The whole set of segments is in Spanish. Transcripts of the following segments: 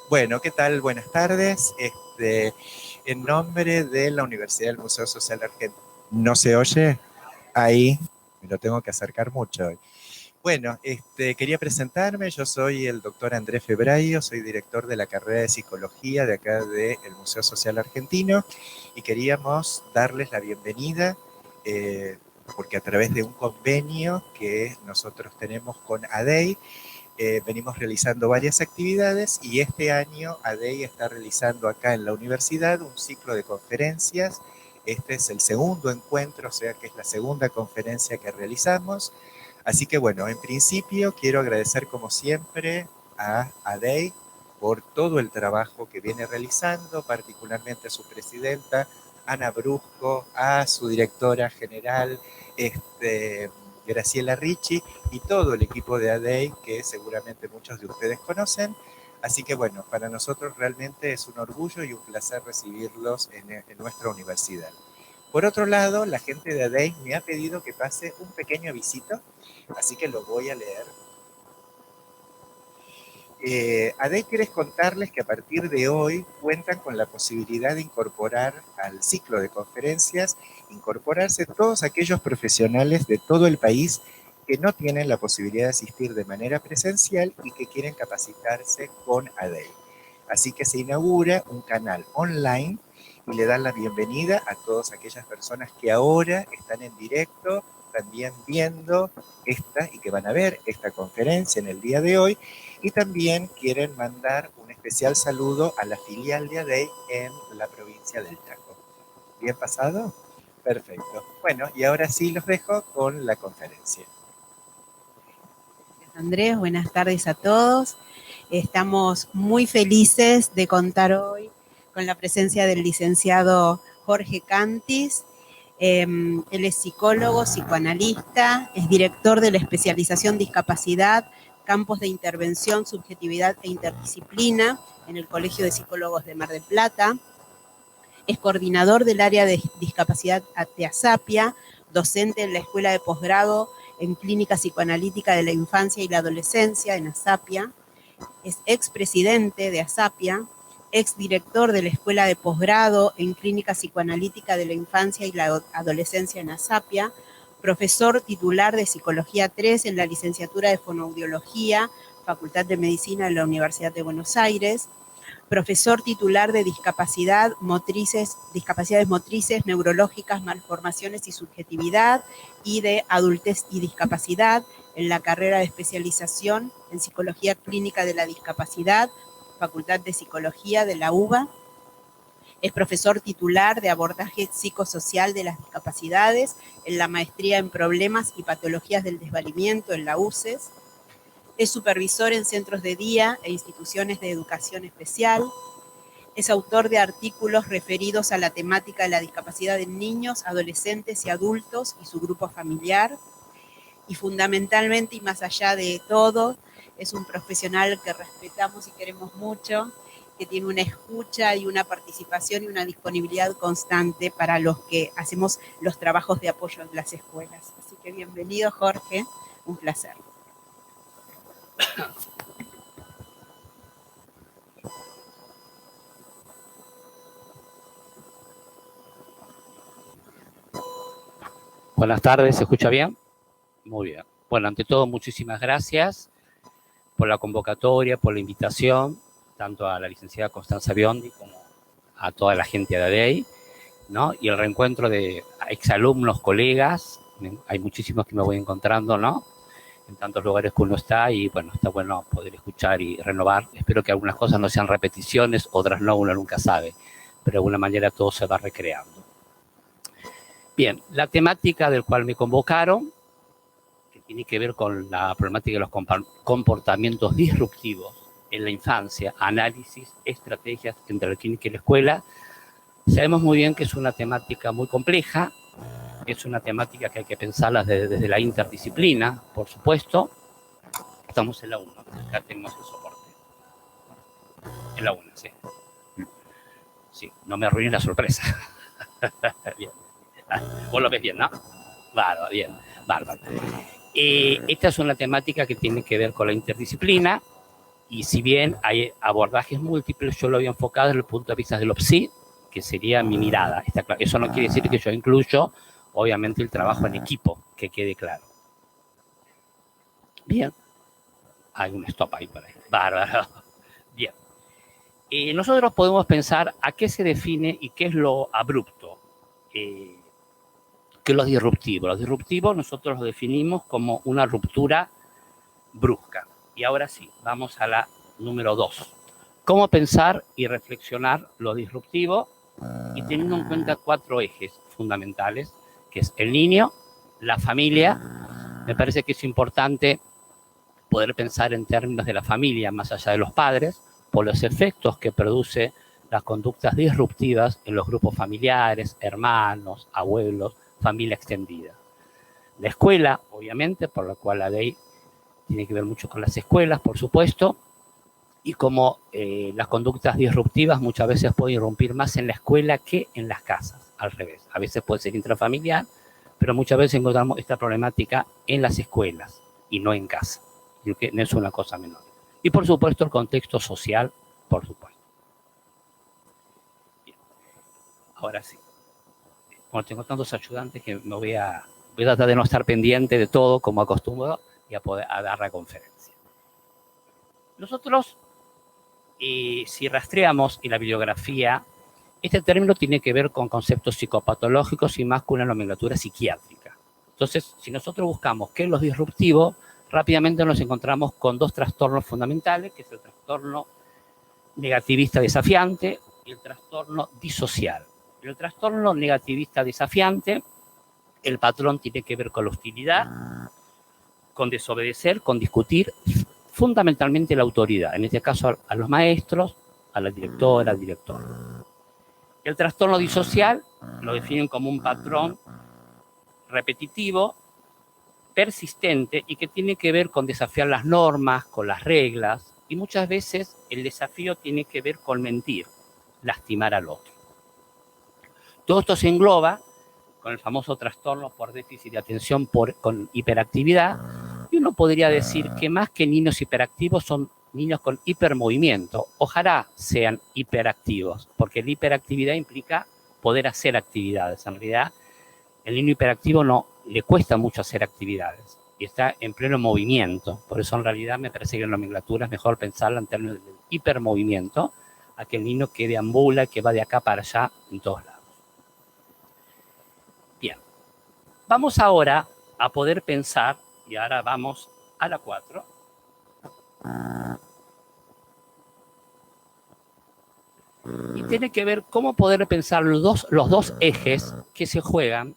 Bueno, ¿qué tal? Buenas tardes. En nombre de la Universidad del Museo Social Argentino. ¿No se oye? Ahí me lo tengo que acercar mucho hoy. Bueno, quería presentarme. Yo soy el doctor Andrés Febraio, soy director de la carrera de psicología de acá del Museo Social Argentino y queríamos darles la bienvenida porque a través de un convenio que nosotros tenemos con ADEI, venimos realizando varias actividades y este año ADEI está realizando acá en la universidad un ciclo de conferencias. Este es el segundo encuentro, o sea que es la segunda conferencia que realizamos. Así que bueno, en principio quiero agradecer como siempre a ADEI por todo el trabajo que viene realizando, particularmente a su presidenta, Ana Brusco, a su directora general, Graciela Ricci, y todo el equipo de ADEI que seguramente muchos de ustedes conocen. Así que bueno, para nosotros realmente es un orgullo y un placer recibirlos en nuestra universidad. Por otro lado, la gente de ADEI me ha pedido que pase un pequeño avisito, así que lo voy a leer. ADEI quiere contarles que a partir de hoy cuentan con la posibilidad de incorporar al ciclo de conferencias, incorporarse todos aquellos profesionales de todo el país que no tienen la posibilidad de asistir de manera presencial y que quieren capacitarse con ADEI. Así que se inaugura un canal online y le dan la bienvenida a todas aquellas personas que ahora están en directo, también viendo esta y que van a ver esta conferencia en el día de hoy, y también quieren mandar un especial saludo a la filial de ADEI en la provincia del Chaco. ¿Bien pasado? Perfecto. Bueno, y ahora sí los dejo con la conferencia. Gracias, Andrés. Buenas tardes a todos. Estamos muy felices de contar hoy con la presencia del licenciado Jorge Cantis. Él es psicólogo, psicoanalista, es director de la especialización Discapacidad, Campos de Intervención, Subjetividad e Interdisciplina en el Colegio de Psicólogos de Mar del Plata. Es coordinador del área de discapacidad de ASAPIA, docente en la Escuela de Posgrado en Clínica Psicoanalítica de la Infancia y la Adolescencia en ASAPIA. Es expresidente de ASAPIA, exdirector de la Escuela de Posgrado en Clínica Psicoanalítica de la Infancia y la Adolescencia en ASAPIA, profesor titular de Psicología 3 en la licenciatura de Fonoaudiología, Facultad de Medicina de la Universidad de Buenos Aires, profesor titular de discapacidades motrices, neurológicas, malformaciones y subjetividad, y de adultez y discapacidad en la carrera de especialización en Psicología Clínica de la Discapacidad, Facultad de Psicología de la UBA. Es profesor titular de abordaje psicosocial de las discapacidades en la maestría en problemas y patologías del desvalimiento en la UCES. Es supervisor en centros de día e instituciones de educación especial. Es autor de artículos referidos a la temática de la discapacidad en niños, adolescentes y adultos y su grupo familiar. Y fundamentalmente, y más allá de todo, es un profesional que respetamos y queremos mucho, que tiene una escucha y una participación y una disponibilidad constante para los que hacemos los trabajos de apoyo en las escuelas. Así que bienvenido, Jorge, un placer. Buenas tardes, ¿se escucha bien? Muy bien. Bueno, ante todo, muchísimas gracias por la convocatoria, por la invitación, tanto a la licenciada Constanza Biondi como a toda la gente de ADEI, ¿no? Y el reencuentro de exalumnos, colegas, hay muchísimos que me voy encontrando, ¿no? En tantos lugares que uno está y, bueno, está bueno poder escuchar y renovar. Espero que algunas cosas no sean repeticiones, otras no, uno nunca sabe, pero de alguna manera todo se va recreando. Bien, la temática del cual me convocaron, que tiene que ver con la problemática de los comportamientos disruptivos en la infancia, análisis, estrategias entre la clínica y la escuela. Sabemos muy bien que es una temática muy compleja, es una temática que hay que pensarla desde la interdisciplina, por supuesto. Estamos en la 1, acá tenemos el soporte. En la 1, sí. Sí, no me arruines la sorpresa. Bien. Vos lo ves bien, ¿no? Bárbaro, bien, bárbaro. Esta es una temática que tiene que ver con la interdisciplina. Y si bien hay abordajes múltiples, yo lo había enfocado desde el punto de vista de lo psi, que sería mi mirada. Está claro. Eso no quiere decir que yo incluyo, obviamente, el trabajo en equipo, que quede claro. Bien. Hay un stop ahí por ahí. Bárbaro. Bien. Nosotros podemos pensar a qué se define y qué es lo abrupto, qué es lo disruptivo. Lo disruptivo nosotros lo definimos como una ruptura brusca. Y ahora sí, vamos a la número 2. ¿Cómo pensar y reflexionar lo disruptivo? Y teniendo en cuenta 4 ejes fundamentales, que es el niño, la familia. Me parece que es importante poder pensar en términos de la familia más allá de los padres, por los efectos que produce las conductas disruptivas en los grupos familiares, hermanos, abuelos, familia extendida. La escuela, obviamente, por lo cual la ley tiene que ver mucho con las escuelas, por supuesto, y como las conductas disruptivas muchas veces pueden irrumpir más en la escuela que en las casas, al revés. A veces puede ser intrafamiliar, pero muchas veces encontramos esta problemática en las escuelas y no en casa, que no es una cosa menor. Y por supuesto el contexto social, por supuesto. Bien. Ahora sí. Bueno, tengo tantos ayudantes que me voy a tratar de no estar pendiente de todo como acostumbro y a poder dar la conferencia. Nosotros, si rastreamos en la bibliografía, este término tiene que ver con conceptos psicopatológicos y más con una nomenclatura psiquiátrica. Entonces, si nosotros buscamos qué es lo disruptivo, rápidamente nos encontramos con 2 trastornos fundamentales, que es el trastorno negativista desafiante y el trastorno disocial. En el trastorno negativista desafiante, el patrón tiene que ver con la hostilidad, con desobedecer, con discutir, fundamentalmente la autoridad, en este caso a los maestros, a la directora, al director. El trastorno disocial lo definen como un patrón repetitivo, persistente y que tiene que ver con desafiar las normas, con las reglas, y muchas veces el desafío tiene que ver con mentir, lastimar al otro. Todo esto se engloba con el famoso trastorno por déficit de atención con hiperactividad, y uno podría decir que más que niños hiperactivos son niños con hipermovimiento. Ojalá sean hiperactivos, porque la hiperactividad implica poder hacer actividades. En realidad, el niño hiperactivo no le cuesta mucho hacer actividades y está en pleno movimiento. Por eso, en realidad, me parece que la nomenclatura es mejor pensarla en términos de hipermovimiento, a que el niño que deambula, que va de acá para allá en todos lados. Bien, vamos ahora a poder pensar, y ahora vamos a la 4. Y tiene que ver cómo poder pensar los dos ejes que se juegan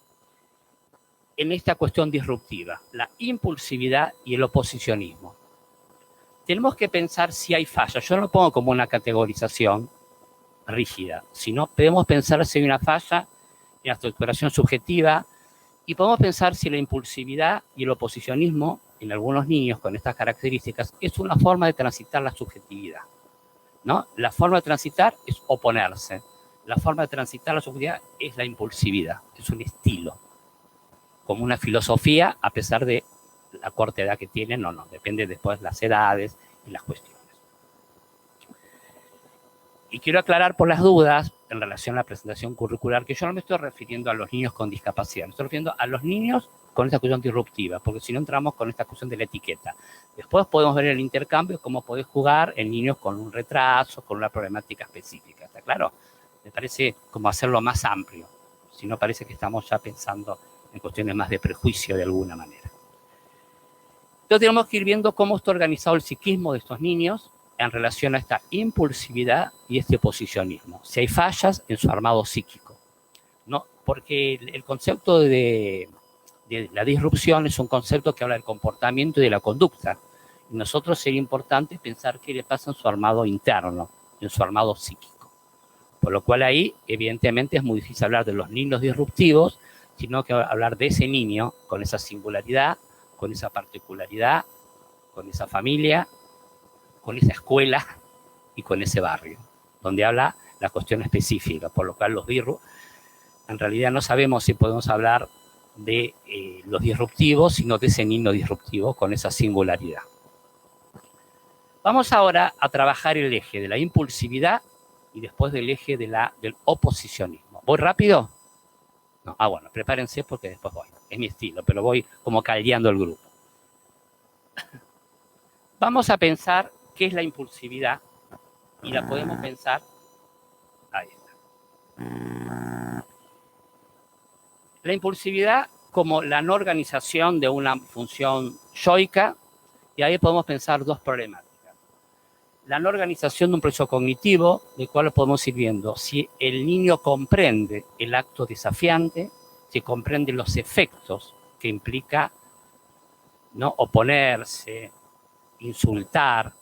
en esta cuestión disruptiva, la impulsividad y el oposicionismo. Tenemos que pensar si hay fallas. Yo no lo pongo como una categorización rígida, sino podemos pensar si hay una falla en la estructuración subjetiva y podemos pensar si la impulsividad y el oposicionismo en algunos niños con estas características es una forma de transitar la subjetividad, ¿no? La forma de transitar es oponerse. La forma de transitar la subjetividad es la impulsividad, es un estilo, como una filosofía, a pesar de la corta edad que tienen, no, depende después de las edades y las cuestiones. Y quiero aclarar por las dudas, en relación a la presentación curricular, que yo no me estoy refiriendo a los niños con discapacidad, me estoy refiriendo a los niños con esta cuestión disruptiva, porque si no entramos con esta cuestión de la etiqueta. Después podemos ver el intercambio, cómo podés jugar en niños con un retraso, con una problemática específica, ¿está claro? Me parece como hacerlo más amplio, si no parece que estamos ya pensando en cuestiones más de prejuicio de alguna manera. Entonces tenemos que ir viendo cómo está organizado el psiquismo de estos niños en relación a esta impulsividad y este oposicionismo. Si hay fallas en su armado psíquico, ¿no? Porque el concepto de la disrupción es un concepto que habla del comportamiento y de la conducta. Y nosotros sería importante pensar qué le pasa en su armado interno, en su armado psíquico. Por lo cual ahí, evidentemente, es muy difícil hablar de los niños disruptivos, sino que hablar de ese niño con esa singularidad, con esa particularidad, con esa familia, con esa escuela y con ese barrio, donde habla la cuestión específica, por lo cual los en realidad no sabemos si podemos hablar de los disruptivos, sino de ese niño disruptivo con esa singularidad. Vamos ahora a trabajar el eje de la impulsividad y después del eje del oposicionismo. ¿Voy rápido? No. Ah, bueno, prepárense porque después voy. Es mi estilo, pero voy como caldeando el grupo. Vamos a pensar qué es la impulsividad y la podemos pensar. Ahí está. La impulsividad como la no organización de una función yoica, y ahí podemos pensar dos problemáticas. La no organización de un proceso cognitivo, del cual podemos ir viendo si el niño comprende el acto desafiante, si comprende los efectos que implica, ¿no?, oponerse, insultar,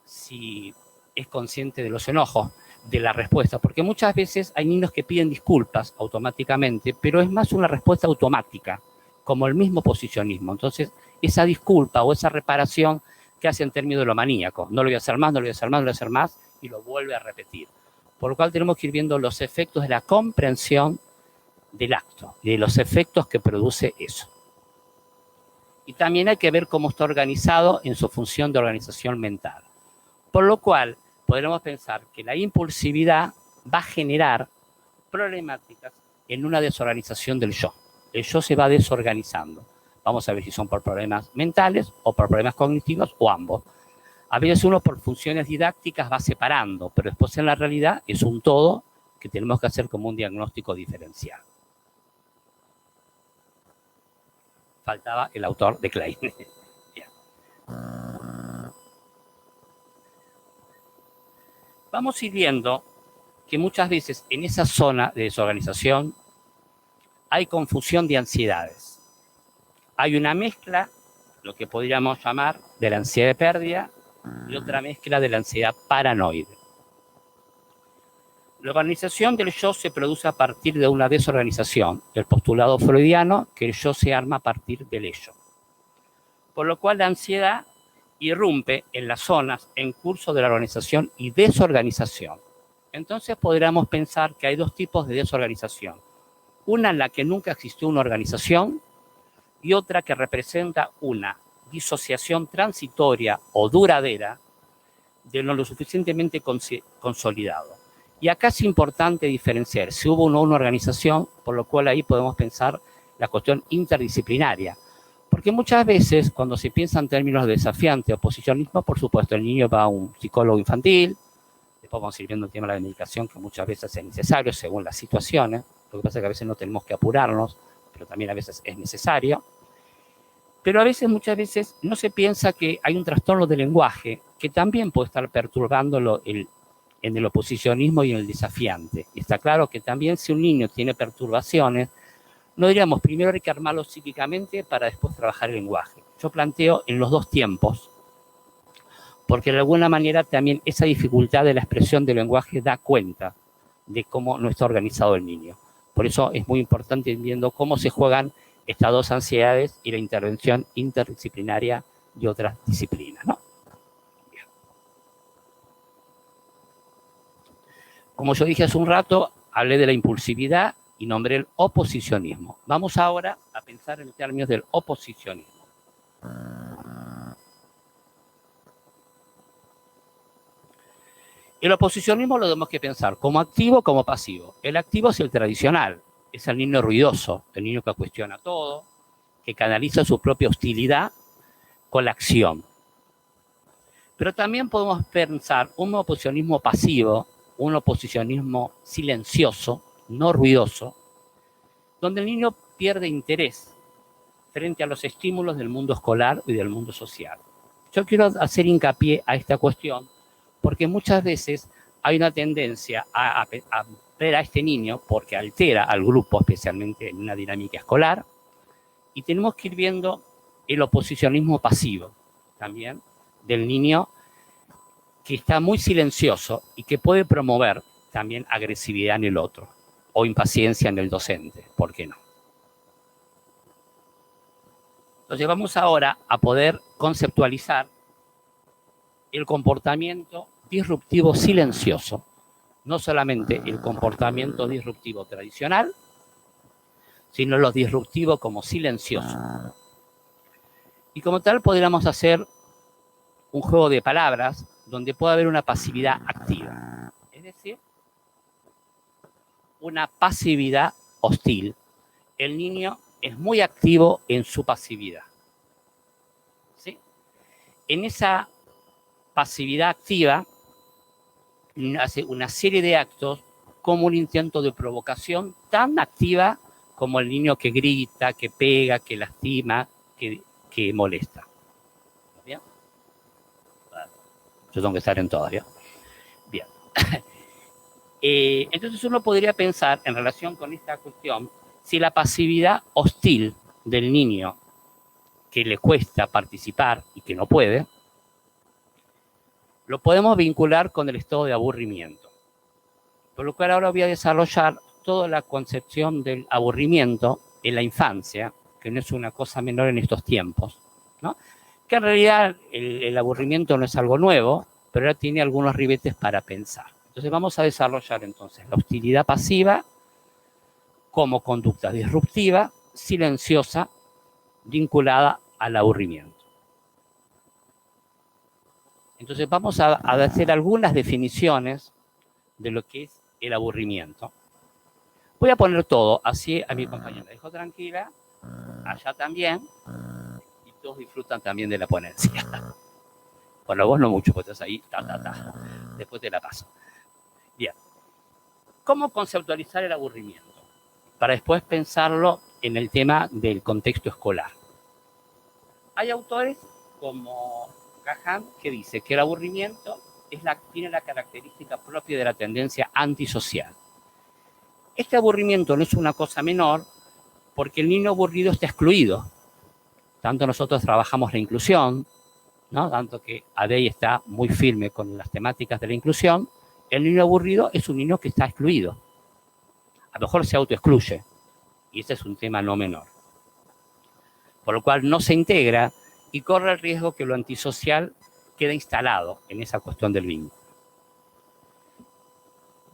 si es consciente de los enojos, de la respuesta, porque muchas veces hay niños que piden disculpas automáticamente, pero es más una respuesta automática, como el mismo posicionismo. Entonces, esa disculpa o esa reparación que hace en términos de lo maníaco, no lo voy a hacer más, no lo voy a hacer más, no lo voy a hacer más, y lo vuelve a repetir. Por lo cual tenemos que ir viendo los efectos de la comprensión del acto y de los efectos que produce eso. Y también hay que ver cómo está organizado en su función de organización mental. Por lo cual, podremos pensar que la impulsividad va a generar problemáticas en una desorganización del yo. El yo se va desorganizando. Vamos a ver si son por problemas mentales o por problemas cognitivos o ambos. A veces uno por funciones didácticas va separando, pero después en la realidad es un todo que tenemos que hacer como un diagnóstico diferencial. Faltaba el autor de Klein. Bien. Vamos a ir viendo que muchas veces en esa zona de desorganización hay confusión de ansiedades. Hay una mezcla, lo que podríamos llamar de la ansiedad de pérdida, y otra mezcla de la ansiedad paranoide. La organización del yo se produce a partir de una desorganización, el postulado freudiano, que el yo se arma a partir del ello. Por lo cual la ansiedad irrumpe en las zonas en curso de la organización y desorganización. Entonces podríamos pensar que hay dos tipos de desorganización. Una en la que nunca existió una organización y otra que representa una disociación transitoria o duradera de lo suficientemente consolidado. Y acá es importante diferenciar si hubo o no una organización, por lo cual ahí podemos pensar la cuestión interdisciplinaria. Porque muchas veces, cuando se piensa en términos de desafiante o oposicionismo, por supuesto, el niño va a un psicólogo infantil, después vamos a ir viendo el tema de la medicación, que muchas veces es necesario según las situaciones. Lo que pasa es que a veces no tenemos que apurarnos, pero también a veces es necesario. Pero a veces, muchas veces, no se piensa que hay un trastorno del lenguaje que también puede estar perturbándolo en el oposicionismo y en el desafiante. Y está claro que también si un niño tiene perturbaciones, no diríamos primero hay que armarlo psíquicamente para después trabajar el lenguaje. Yo planteo en los dos tiempos, porque de alguna manera también esa dificultad de la expresión del lenguaje da cuenta de cómo no está organizado el niño. Por eso es muy importante ir viendo cómo se juegan estas dos ansiedades y la intervención interdisciplinaria de otras disciplinas, ¿no? Bien. Como yo dije hace un rato, hablé de la impulsividad y nombré el oposicionismo. Vamos ahora a pensar en términos del oposicionismo. El oposicionismo lo tenemos que pensar como activo como pasivo. El activo es el tradicional, es el niño ruidoso, el niño que cuestiona todo, que canaliza su propia hostilidad con la acción. Pero también podemos pensar un oposicionismo pasivo, un oposicionismo silencioso, no ruidoso, donde el niño pierde interés frente a los estímulos del mundo escolar y del mundo social. Yo quiero hacer hincapié a esta cuestión porque muchas veces hay una tendencia a ver a este niño porque altera al grupo, especialmente en una dinámica escolar, y tenemos que ir viendo el oposicionismo pasivo también del niño que está muy silencioso y que puede promover también agresividad en el otro o impaciencia en el docente, ¿por qué no? Entonces vamos ahora a poder conceptualizar el comportamiento disruptivo silencioso, no solamente el comportamiento disruptivo tradicional, sino lo disruptivo como silencioso. Y como tal podríamos hacer un juego de palabras donde puede haber una pasividad activa. Es decir, una pasividad hostil. El niño es muy activo en su pasividad. ¿Sí? En esa pasividad activa hace una serie de actos como un intento de provocación tan activa como el niño que grita, que pega, que lastima, que molesta. ¿Bien? Yo tengo que estar en todo, ¿bien? Bien. Entonces uno podría pensar en relación con esta cuestión si la pasividad hostil del niño que le cuesta participar y que no puede, lo podemos vincular con el estado de aburrimiento. Por lo cual ahora voy a desarrollar toda la concepción del aburrimiento en la infancia, que no es una cosa menor en estos tiempos, ¿no? Que en realidad el aburrimiento no es algo nuevo, pero ahora tiene algunos ribetes para pensar. Entonces vamos a desarrollar entonces la hostilidad pasiva como conducta disruptiva, silenciosa, vinculada al aburrimiento. Entonces vamos a hacer algunas definiciones de lo que es el aburrimiento. Voy a poner todo, así a mi compañera la dejo tranquila, allá también, y todos disfrutan también de la ponencia. Bueno, vos no mucho, porque estás ahí, después te la paso. Bien, ¿cómo conceptualizar el aburrimiento? Para después pensarlo en el tema del contexto escolar. Hay autores como Cahan que dice que el aburrimiento tiene la característica propia de la tendencia antisocial. Este aburrimiento no es una cosa menor porque el niño aburrido está excluido. Tanto nosotros trabajamos la inclusión, ¿no? Tanto que ADEI está muy firme con las temáticas de la inclusión. El niño aburrido es un niño que está excluido. A lo mejor se autoexcluye. Y ese es un tema no menor. Por lo cual no se integra y corre el riesgo que lo antisocial quede instalado en esa cuestión del vínculo.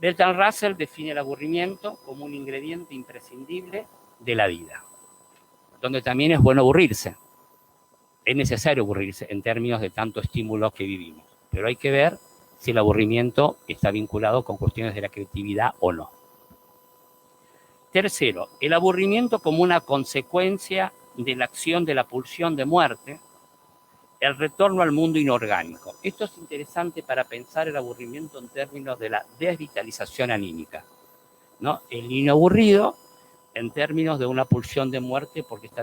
Bertrand Russell define el aburrimiento como un ingrediente imprescindible de la vida, donde también es bueno aburrirse. Es necesario aburrirse en términos de tanto estímulo que vivimos, pero hay que ver si el aburrimiento está vinculado con cuestiones de la creatividad o no. Tercero, el aburrimiento como una consecuencia de la acción de la pulsión de muerte, el retorno al mundo inorgánico. Esto es interesante para pensar el aburrimiento en términos de la desvitalización anímica, ¿no? El niño aburrido en términos de una pulsión de muerte porque está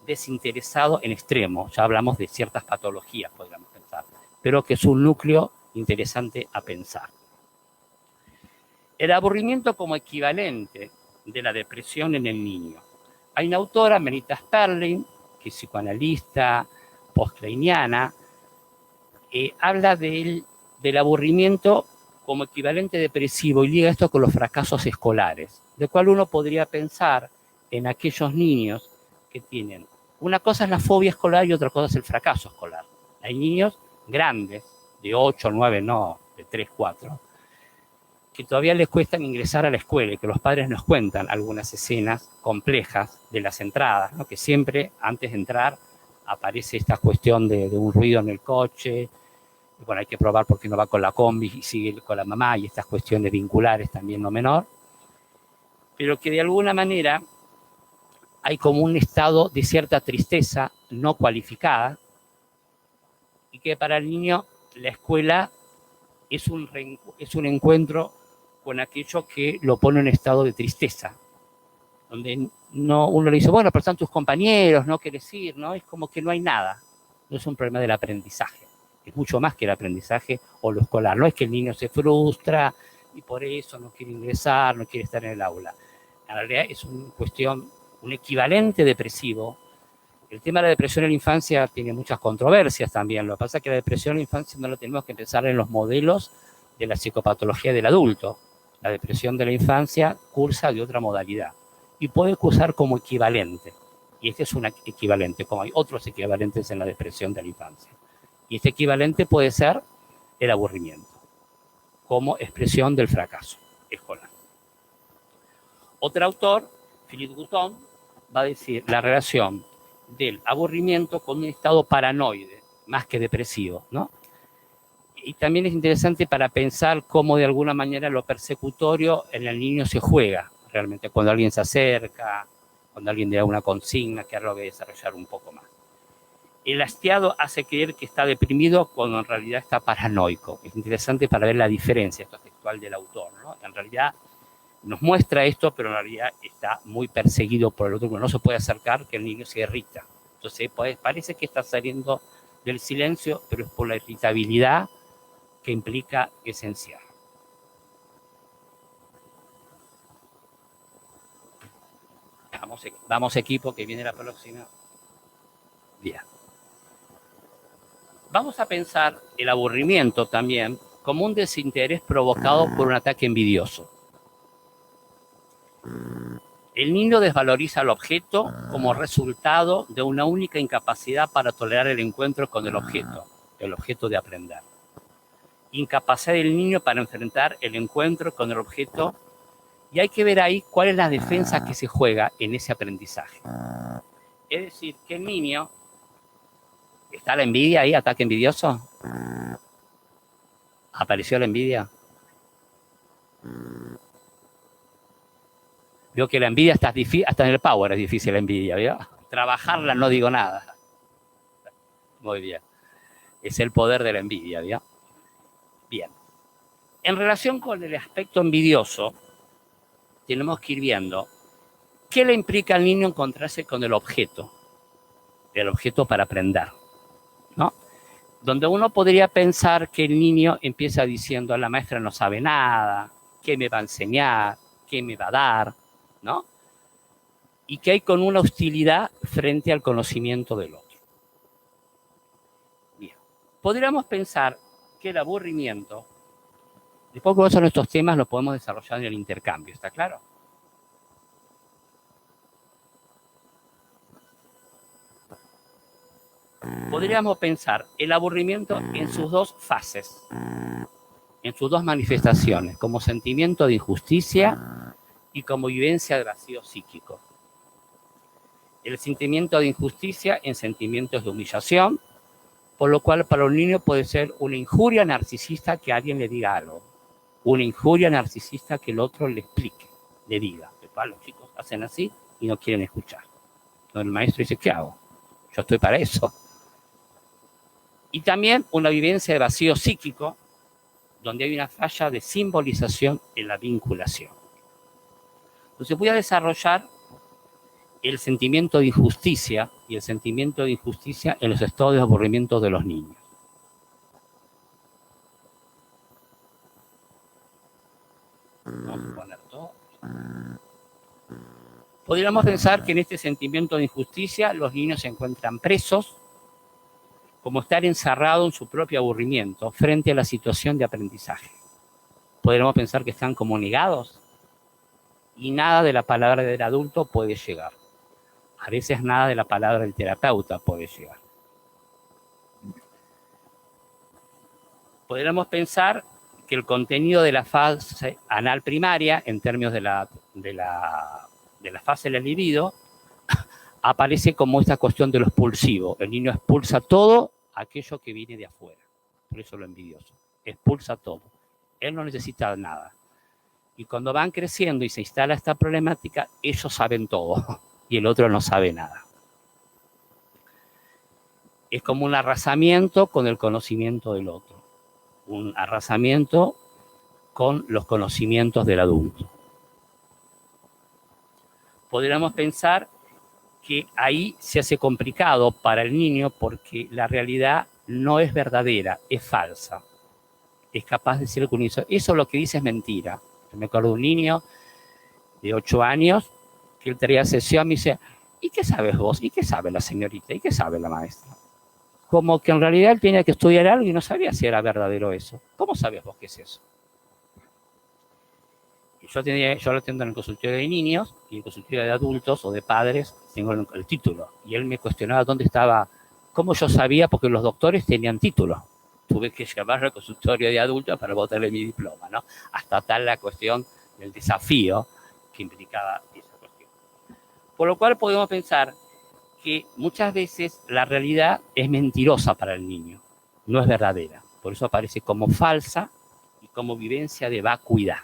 desinteresado en extremo. Ya hablamos de ciertas patologías, podríamos pensar, pero que es un núcleo interesante a pensar. El aburrimiento como equivalente de la depresión en el niño. Hay una autora, Melita Sperling, que es psicoanalista, post-kleiniana, habla del aburrimiento como equivalente depresivo y liga esto con los fracasos escolares, de cual uno podría pensar en aquellos niños que tienen. Una cosa es la fobia escolar y otra cosa es el fracaso escolar. Hay niños grandes, de 8, 9, no, de 3, 4, que todavía les cuesta ingresar a la escuela y que los padres nos cuentan algunas escenas complejas de las entradas, ¿no? Que siempre antes de entrar aparece esta cuestión de un ruido en el coche, y bueno, hay que probar por qué no va con la combi y sigue con la mamá, y estas cuestiones vinculares también no menor, pero que de alguna manera hay como un estado de cierta tristeza no cualificada y que para el niño la escuela es un encuentro con aquello que lo pone en estado de tristeza, donde uno le dice, bueno, pero están tus compañeros, no quieres ir, ¿no? Es como que no hay nada. No es un problema del aprendizaje, es mucho más que el aprendizaje o lo escolar. No es que el niño se frustra y por eso no quiere ingresar, no quiere estar en el aula. En realidad es una cuestión, un equivalente depresivo. El tema de la depresión en la infancia tiene muchas controversias también. Lo que pasa es que la depresión en la infancia no lo tenemos que pensar en los modelos de la psicopatología del adulto. La depresión de la infancia cursa de otra modalidad y puede cursar como equivalente. Y este es un equivalente, como hay otros equivalentes en la depresión de la infancia. Y este equivalente puede ser el aburrimiento, como expresión del fracaso escolar. Otro autor, Philippe Gouton, va a decir la relación del aburrimiento con un estado paranoide, más que depresivo, ¿no? Y también es interesante para pensar cómo de alguna manera lo persecutorio en el niño se juega realmente, cuando alguien se acerca, cuando alguien le da una consigna, que es algo que hay que desarrollar un poco más. El hastiado hace creer que está deprimido cuando en realidad está paranoico. Es interesante para ver la diferencia, esto textual del autor, ¿no? En realidad nos muestra esto, pero en realidad está muy perseguido por el otro, no se puede acercar, que el niño se irrita. Entonces parece que está saliendo del silencio, pero es por la irritabilidad que implica ese encierro. Vamos equipo, que viene la próxima. Bien. Vamos a pensar el aburrimiento también como un desinterés provocado por un ataque envidioso. El niño desvaloriza al objeto como resultado de una única incapacidad para tolerar el encuentro con el objeto de aprender. Incapacidad del niño para enfrentar el encuentro con el objeto, y hay que ver ahí cuál es la defensa que se juega en ese aprendizaje. Es decir, que el niño, ¿está la envidia ahí, ataque envidioso? ¿Apareció la envidia? Veo que la envidia está hasta en el power es difícil la envidia, ¿vio? Trabajarla no digo nada. Muy bien. Es el poder de la envidia, ¿vio? Bien. En relación con el aspecto envidioso, tenemos que ir viendo qué le implica al niño encontrarse con el objeto para aprender, ¿no? Donde uno podría pensar que el niño empieza diciendo, la maestra no sabe nada, ¿qué me va a enseñar? ¿Qué me va a dar? ¿No? Y que hay con una hostilidad frente al conocimiento del otro. Bien. Podríamos pensar que el aburrimiento, después que son estos temas, los podemos desarrollar en el intercambio, ¿está claro? Podríamos pensar el aburrimiento en sus dos fases, en sus dos manifestaciones, como sentimiento de injusticia y como vivencia de vacío psíquico. El sentimiento de injusticia en sentimientos de humillación, por lo cual para un niño puede ser una injuria narcisista que alguien le diga algo, una injuria narcisista que el otro le explique, le diga. Los chicos hacen así y no quieren escuchar. Entonces el maestro dice, ¿qué hago? Yo estoy para eso. Y también una vivencia de vacío psíquico, donde hay una falla de simbolización en la vinculación. Entonces voy a desarrollar el sentimiento de injusticia y el sentimiento de injusticia en los estados de aburrimiento de los niños. Vamos a poner todo. Podríamos pensar que en este sentimiento de injusticia los niños se encuentran presos, como estar encerrados en su propio aburrimiento frente a la situación de aprendizaje. Podríamos pensar que están como negados y nada de la palabra del adulto puede llegar. A veces nada de la palabra del terapeuta puede llegar. Podríamos pensar que el contenido de la fase anal primaria, en términos de la fase del libido, aparece como esta cuestión de lo expulsivo. El niño expulsa todo aquello que viene de afuera. Por eso lo envidioso. Expulsa todo. Él no necesita nada. Y cuando van creciendo y se instala esta problemática, ellos saben todo y el otro no sabe nada. Es como un arrasamiento con el conocimiento del otro. Un arrasamiento con los conocimientos del adulto. Podríamos pensar que ahí se hace complicado para el niño porque la realidad no es verdadera, es falsa. Es capaz de decir con eso lo que dice es mentira. Yo me acuerdo de un niño de 8 años que él traía sesión y me dice, ¿y qué sabes vos? ¿Y qué sabe la señorita? ¿Y qué sabe la maestra? Como que en realidad él tenía que estudiar algo y no sabía si era verdadero eso. ¿Cómo sabes vos qué es eso? Yo lo atiendo en el consultorio de niños y en el consultorio de adultos o de padres tengo el título. Y él me cuestionaba dónde estaba, cómo yo sabía, porque los doctores tenían título. Tuve que llevarlo al consultorio de adultos para botarle mi diploma, ¿no? Hasta tal la cuestión del desafío que implicaba esa cuestión. Por lo cual podemos pensar que muchas veces la realidad es mentirosa para el niño, no es verdadera. Por eso aparece como falsa y como vivencia de vacuidad,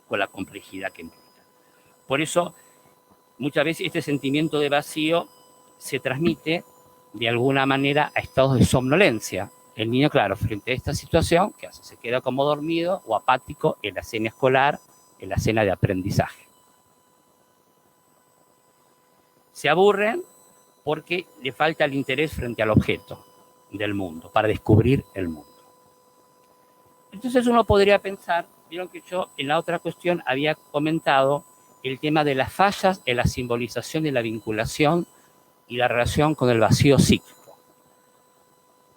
con la complejidad que implica. Por eso, muchas veces este sentimiento de vacío se transmite de alguna manera a estados de somnolencia. El niño, claro, frente a esta situación, ¿qué hace? Se queda como dormido o apático en la escena escolar, en la escena de aprendizaje. Se aburren porque le falta el interés frente al objeto del mundo, para descubrir el mundo. Entonces uno podría pensar, vieron que yo en la otra cuestión había comentado el tema de las fallas en la simbolización de la vinculación y la relación con el vacío psíquico.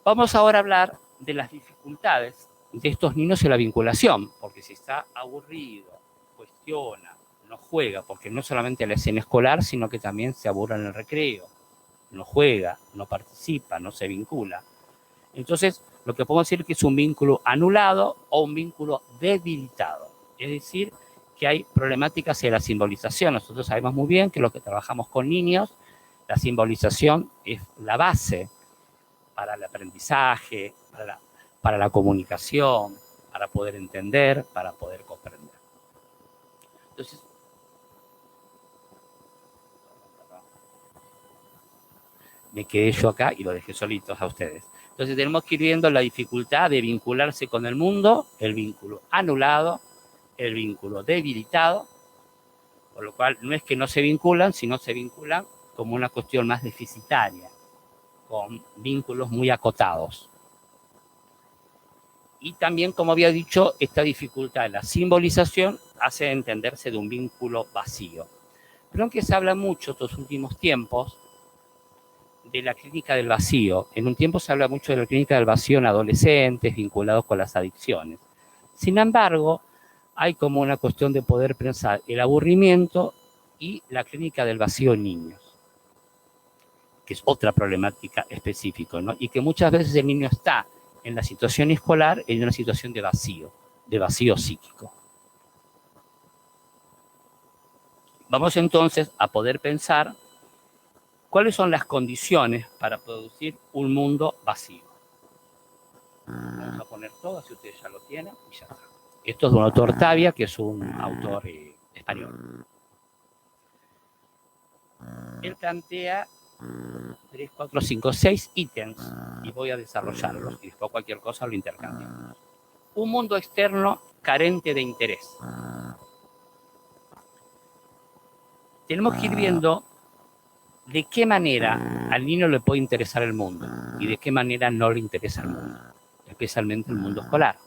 Vamos ahora a hablar de las dificultades de estos niños en la vinculación, porque si está aburrido, cuestiona, no juega, porque no solamente en la escena escolar, sino que también se aburre en el recreo, no juega, no participa, no se vincula. Entonces, lo que podemos decir es que es un vínculo anulado o un vínculo debilitado. Es decir, que hay problemáticas en la simbolización. Nosotros sabemos muy bien que los que trabajamos con niños, la simbolización es la base para el aprendizaje, para la comunicación, para poder entender, para poder comprender. Entonces, me quedé yo acá y lo dejé solitos a ustedes. Entonces tenemos que ir viendo la dificultad de vincularse con el mundo, el vínculo anulado, el vínculo debilitado, por lo cual no es que no se vinculan, sino se vinculan como una cuestión más deficitaria, con vínculos muy acotados. Y también, como había dicho, esta dificultad en la simbolización hace entenderse de un vínculo vacío. Pero aunque se habla mucho estos últimos tiempos de la clínica del vacío, en un tiempo se habla mucho de la clínica del vacío en adolescentes vinculados con las adicciones. Sin embargo, hay como una cuestión de poder pensar el aburrimiento y la clínica del vacío en niños, que es otra problemática específica, ¿no? Y que muchas veces el niño está en la situación escolar en una situación de vacío psíquico. Vamos entonces a poder pensar cuáles son las condiciones para producir un mundo vacío. Vamos a poner todo, si ustedes ya lo tienen, y ya está. Esto es de un autor Tavia, que es un autor español. Él plantea 3, 4, 5, 6 ítems y voy a desarrollarlos y después cualquier cosa lo intercambiamos. Un mundo externo carente de interés. Tenemos que ir viendo de qué manera al niño le puede interesar el mundo y de qué manera no le interesa el mundo, especialmente el mundo escolar.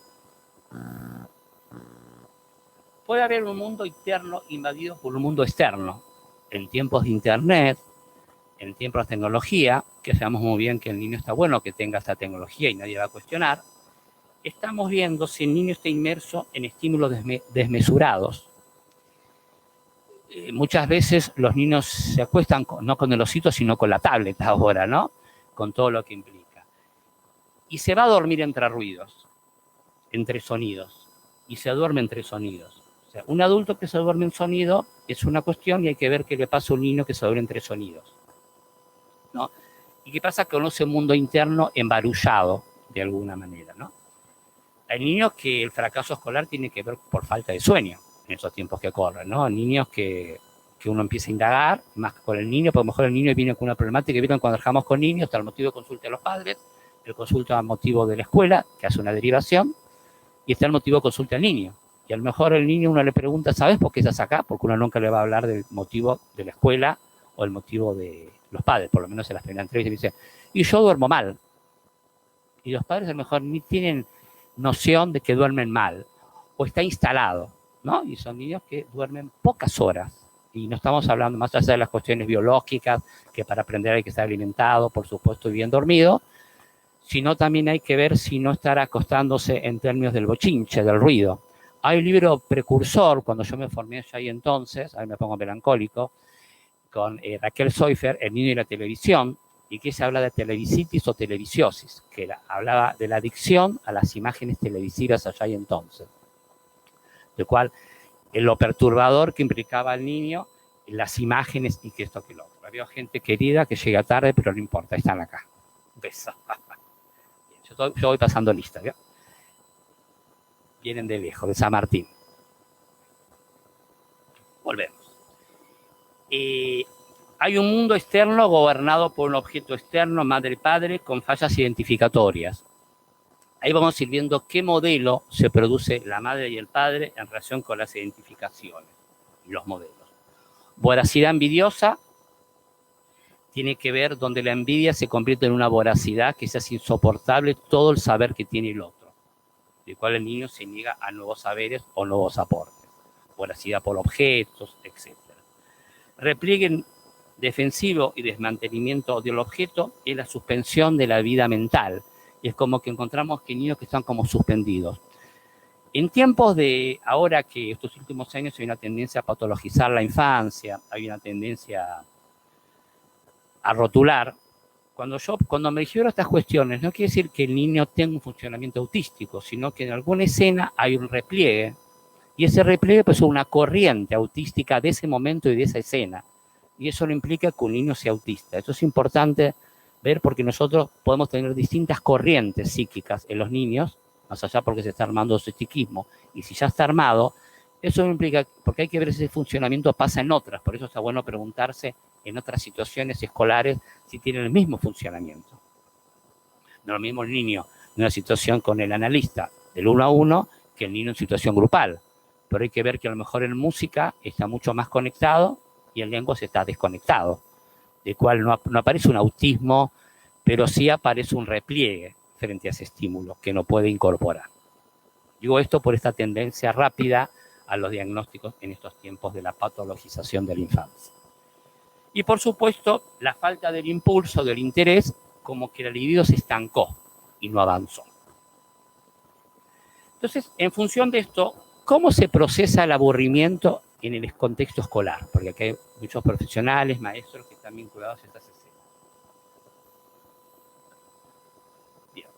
Puede haber un mundo interno invadido por un mundo externo. En tiempos de internet, en tiempos de tecnología, que sabemos muy bien que el niño está bueno que tenga esta tecnología y nadie va a cuestionar, estamos viendo si el niño está inmerso en estímulos desmesurados. Muchas veces los niños se acuestan no con el osito, sino con la tablet ahora, ¿no? Con todo lo que implica. Y se va a dormir entre ruidos, entre sonidos, y se duerme entre sonidos. O sea, un adulto que se duerme en sonido es una cuestión y hay que ver qué le pasa a un niño que se duerme entre sonidos, ¿no? ¿Y qué pasa con ese mundo interno embarullado de alguna manera, ¿no? Hay niños que el fracaso escolar tiene que ver por falta de sueño en esos tiempos que corren, ¿no? Niños que uno empieza a indagar, más que con el niño, porque a lo mejor el niño viene con una problemática, que vieron cuando trabajamos con niños, está el motivo de consulta a los padres, el consulta a motivo de la escuela, que hace una derivación, y está el motivo de consulta al niño. Y a lo mejor el niño uno le pregunta, ¿sabes por qué estás acá? Porque uno nunca le va a hablar del motivo de la escuela o el motivo de los padres, por lo menos en las primeras entrevistas, me dice, y yo duermo mal. Y los padres a lo mejor ni tienen noción de que duermen mal, o está instalado, ¿no? Y son niños que duermen pocas horas. Y no estamos hablando más allá de las cuestiones biológicas, que para aprender hay que estar alimentado, por supuesto, y bien dormido, sino también hay que ver si no estará acostándose en términos del bochinche, del ruido. Hay un libro precursor, cuando yo me formé ya ahí entonces, ahí me pongo melancólico, con Raquel Seufer, El niño y la televisión, y que se habla de televisitis o televisiosis, que hablaba de la adicción a las imágenes televisivas allá y entonces. De cual, lo perturbador que implicaba al niño, las imágenes y que esto que lo otro. Veo gente querida que llega tarde, pero no importa, están acá. Un beso. Bien, yo voy pasando lista, ¿vio? Vienen de lejos, de San Martín. Volvemos. Hay un mundo externo gobernado por un objeto externo, madre y padre, con fallas identificatorias. Ahí vamos a ir viendo qué modelo se produce la madre y el padre en relación con las identificaciones y los modelos. Voracidad envidiosa tiene que ver donde la envidia se convierte en una voracidad que se hace insoportable todo el saber que tiene el otro, del cual el niño se niega a nuevos saberes o nuevos aportes. Voracidad por objetos, etc. Repliegue defensivo y desmantelamiento del objeto es la suspensión de la vida mental. Y es como que encontramos que niños que están como suspendidos. En tiempos de ahora que estos últimos años hay una tendencia a patologizar la infancia, hay una tendencia a rotular. Cuando me dijeron estas cuestiones, no quiere decir que el niño tenga un funcionamiento autístico, sino que en alguna escena hay un repliegue, y ese repliegue pues, es una corriente autística de ese momento y de esa escena. Y eso no implica que un niño sea autista. Eso es importante ver porque nosotros podemos tener distintas corrientes psíquicas en los niños, más allá porque se está armando su psiquismo. Y si ya está armado, eso no implica, porque hay que ver si ese funcionamiento pasa en otras. Por eso está bueno preguntarse en otras situaciones escolares si tienen el mismo funcionamiento. No es lo mismo el niño en una situación con el analista del 1 a 1 que el niño en situación grupal. Pero hay que ver que a lo mejor en música está mucho más conectado y en lenguas está desconectado, de cual no aparece un autismo, pero sí aparece un repliegue frente a ese estímulo que no puede incorporar. Digo esto por esta tendencia rápida a los diagnósticos en estos tiempos de la patologización de la infancia. Y por supuesto, la falta del impulso, del interés, como que el libido se estancó y no avanzó. Entonces, en función de esto, ¿cómo se procesa el aburrimiento en el contexto escolar? Porque aquí hay muchos profesionales, maestros que están vinculados a estas escenas. Bien.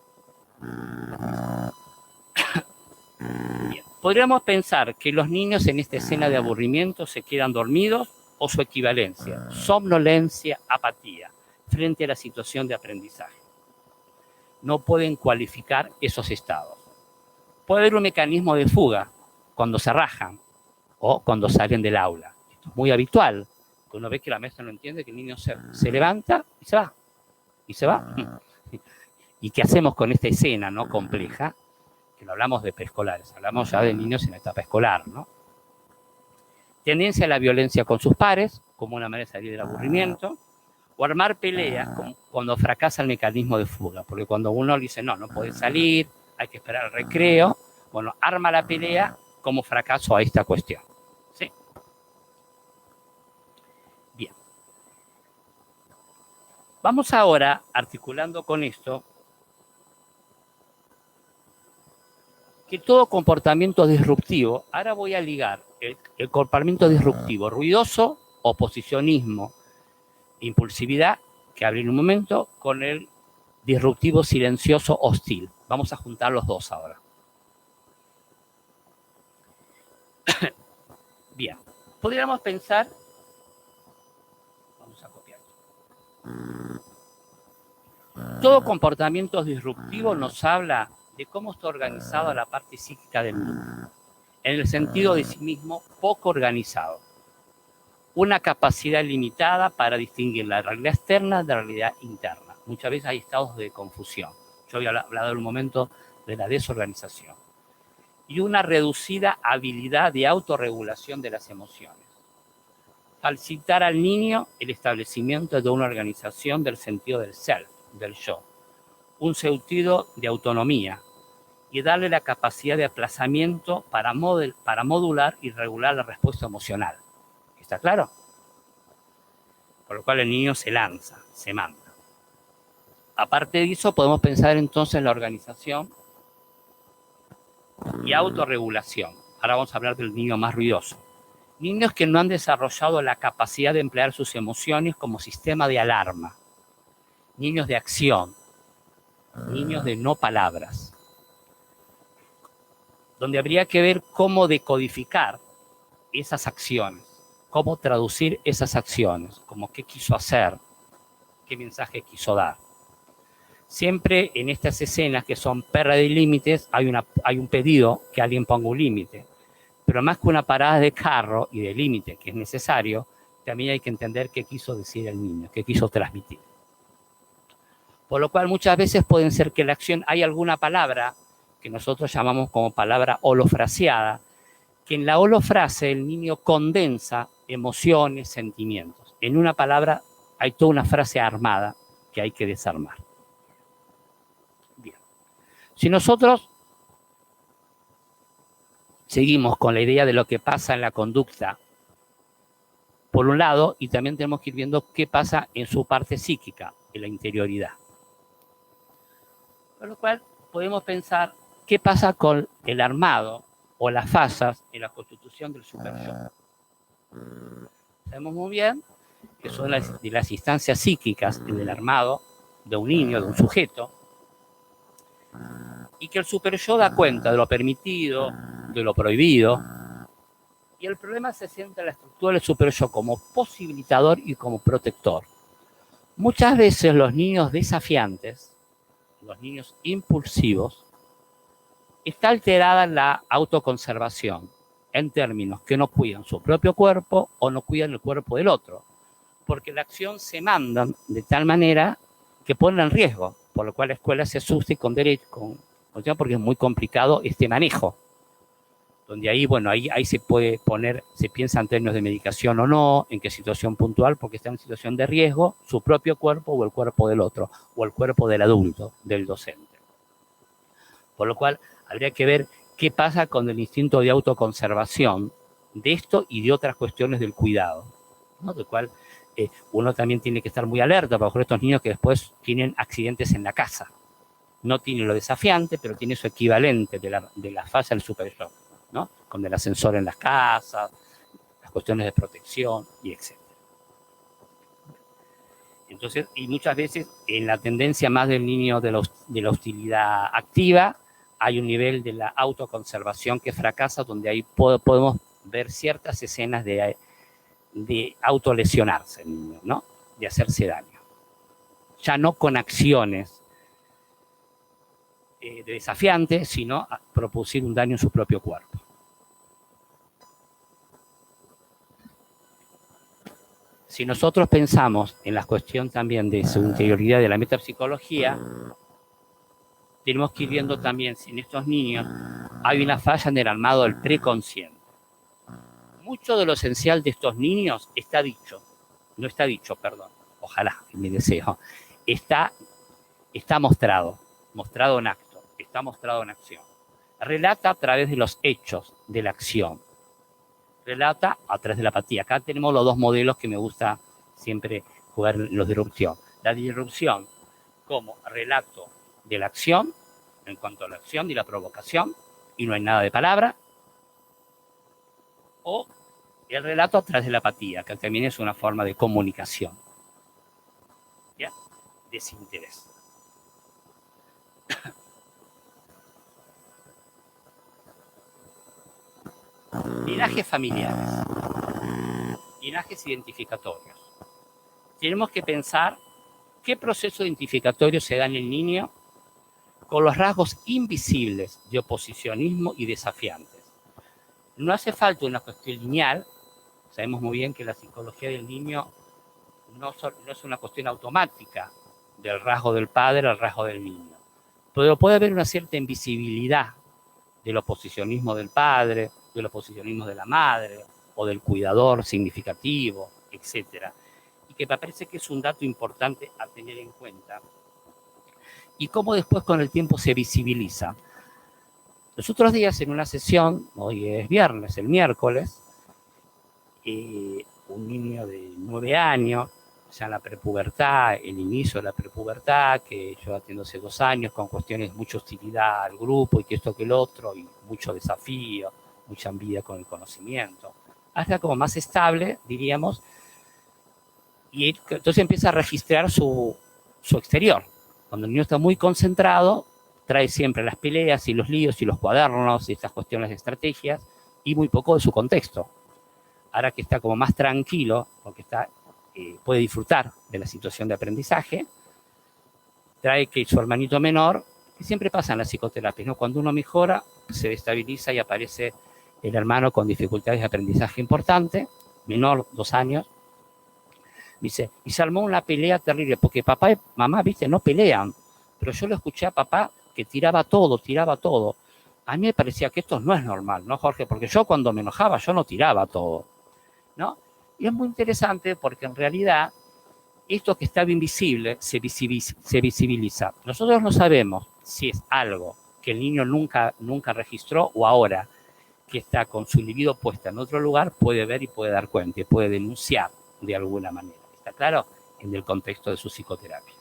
Bien. Podríamos pensar que los niños en esta escena de aburrimiento se quedan dormidos o su equivalencia, somnolencia, apatía, frente a la situación de aprendizaje. No pueden cualificar esos estados. Puede haber un mecanismo de fuga cuando se rajan o cuando salen del aula. Esto es muy habitual. Cuando ve que la maestra no entiende, que el niño se levanta y se va. Y se va. ¿Y qué hacemos con esta escena no compleja? Que no hablamos de preescolares, hablamos ya de niños en la etapa escolar, ¿no? Tendencia a la violencia con sus pares, como una manera de salir del aburrimiento, o armar peleas cuando fracasa el mecanismo de fuga, porque cuando uno le dice, no puede salir, hay que esperar el recreo, bueno, arma la pelea como fracaso a esta cuestión. ¿Sí? Bien. Vamos ahora, articulando con esto, que todo comportamiento disruptivo, ahora voy a ligar el comportamiento disruptivo, ruidoso, oposicionismo, impulsividad, que hablé en un momento, con el disruptivo silencioso hostil. Vamos a juntar los dos ahora. Bien, podríamos pensar, vamos a copiar. Todo comportamiento disruptivo nos habla de cómo está organizada la parte psíquica del niño, en el sentido de sí mismo poco organizado. Una capacidad limitada para distinguir la realidad externa de la realidad interna. Muchas veces hay estados de confusión. Yo había hablado en un momento de la desorganización. Y una reducida habilidad de autorregulación de las emociones. Facilitar al niño el establecimiento de una organización del sentido del self, del yo. Un sentido de autonomía y darle la capacidad de aplazamiento para modular y regular la respuesta emocional. ¿Está claro? Por lo cual el niño se lanza, se manda. Aparte de eso, podemos pensar entonces en la organización y autorregulación. Ahora vamos a hablar del niño más ruidoso. Niños que no han desarrollado la capacidad de emplear sus emociones como sistema de alarma. Niños de acción. Niños de no palabras. Donde habría que ver cómo decodificar esas acciones. cómo traducir esas acciones, como qué quiso hacer, qué mensaje quiso dar. Siempre en estas escenas que son pérdida de límites hay un pedido que alguien ponga un límite. Pero más que una parada de carro y de límite que es necesario, también hay que entender qué quiso decir el niño, qué quiso transmitir. Por lo cual muchas veces pueden ser que la acción, hay alguna palabra que nosotros llamamos como palabra holofraseada, que en la holofrase el niño condensa emociones, sentimientos. En una palabra hay toda una frase armada que hay que desarmar. Bien. Si nosotros seguimos con la idea de lo que pasa en la conducta, por un lado, y también tenemos que ir viendo qué pasa en su parte psíquica, en la interioridad. Por lo cual, podemos pensar qué pasa con el armado o las fallas en la constitución del super-yo. Sabemos muy bien que son de las instancias psíquicas en el armado de un niño, de un sujeto, y que el super-yo da cuenta de lo permitido, de lo prohibido, y el problema se sienta en la estructura del super-yo como posibilitador y como protector. Muchas veces los niños desafiantes, los niños impulsivos, está alterada la autoconservación en términos que no cuidan su propio cuerpo o no cuidan el cuerpo del otro, porque la acción se manda de tal manera que pone en riesgo, por lo cual la escuela se asusta y porque es muy complicado este manejo. Donde ahí, bueno, ahí se puede poner, se piensa en términos de medicación o no, en qué situación puntual, porque está en situación de riesgo, su propio cuerpo o el cuerpo del otro, o el cuerpo del adulto, del docente. Por lo cual, habría que ver qué pasa con el instinto de autoconservación de esto y de otras cuestiones del cuidado, ¿no? Del cual uno también tiene que estar muy alerta para estos niños que después tienen accidentes en la casa. No tiene lo desafiante, pero tiene su equivalente de la fase del super-yo, ¿no? Con el ascensor en las casas, las cuestiones de protección y etc. Entonces, y muchas veces en la tendencia más del niño de la hostilidad activa, hay un nivel de la autoconservación que fracasa, donde ahí podemos ver ciertas escenas de autolesionarse el niño, ¿no? De hacerse daño. Ya no con acciones de desafiante, sino a producir un daño en su propio cuerpo. Si nosotros pensamos en la cuestión también de su interioridad de la metapsicología, tenemos que ir viendo también si en estos niños hay una falla en el armado del preconsciente. Mucho de lo esencial de estos niños está dicho, no está dicho, perdón, ojalá, mi deseo, está mostrado en acto, está mostrado en acción. Relata a través de los hechos de la acción. Relata a través de la apatía. Acá tenemos los dos modelos que me gusta siempre jugar en los de disrupción. La disrupción como relato de la acción, en cuanto a la acción y la provocación, y no hay nada de palabra, o el relato a través de la apatía, que también es una forma de comunicación, ¿ya? Desinterés. Linajes familiares, linajes identificatorios. Tenemos que pensar qué proceso identificatorio se da en el niño con los rasgos invisibles de oposicionismo y desafiantes. No hace falta una cuestión lineal. Sabemos muy bien que la psicología del niño no es una cuestión automática del rasgo del padre al rasgo del niño, pero puede haber una cierta invisibilidad del oposicionismo del padre, del oposicionismo de la madre, o del cuidador significativo, etc. Y que me parece que es un dato importante a tener en cuenta. Y cómo después con el tiempo se visibiliza. Los otros días en una sesión, hoy es viernes, el miércoles, un niño de 9 años, ya en la prepubertad, el inicio de la prepubertad, que yo atiendo hace 2 años, con cuestiones de mucha hostilidad al grupo y que esto que el otro, y mucho desafío, mucha envidia con el conocimiento, hasta como más estable, diríamos, y entonces empieza a registrar su exterior. Cuando el niño está muy concentrado, trae siempre las peleas y los líos y los cuadernos y estas cuestiones de estrategias y muy poco de su contexto. ahora que está como más tranquilo, porque puede disfrutar de la situación de aprendizaje, trae que su hermanito menor, que siempre pasa en la psicoterapia, ¿no? Cuando uno mejora, se destabiliza y aparece el hermano con dificultades de aprendizaje importante, menor, 2 años. Dice, y se armó una pelea terrible, porque papá y mamá, viste, no pelean, pero yo lo escuché a papá que tiraba todo. A mí me parecía que esto no es normal, ¿no, Jorge? Porque yo cuando me enojaba, yo no tiraba todo, ¿no? Y es muy interesante porque en realidad esto que estaba invisible se visibiliza. Nosotros no sabemos si es algo que el niño nunca registró o ahora que está con su libido puesta en otro lugar puede ver y puede dar cuenta y puede denunciar de alguna manera. ¿Está claro? En el contexto de su psicoterapia.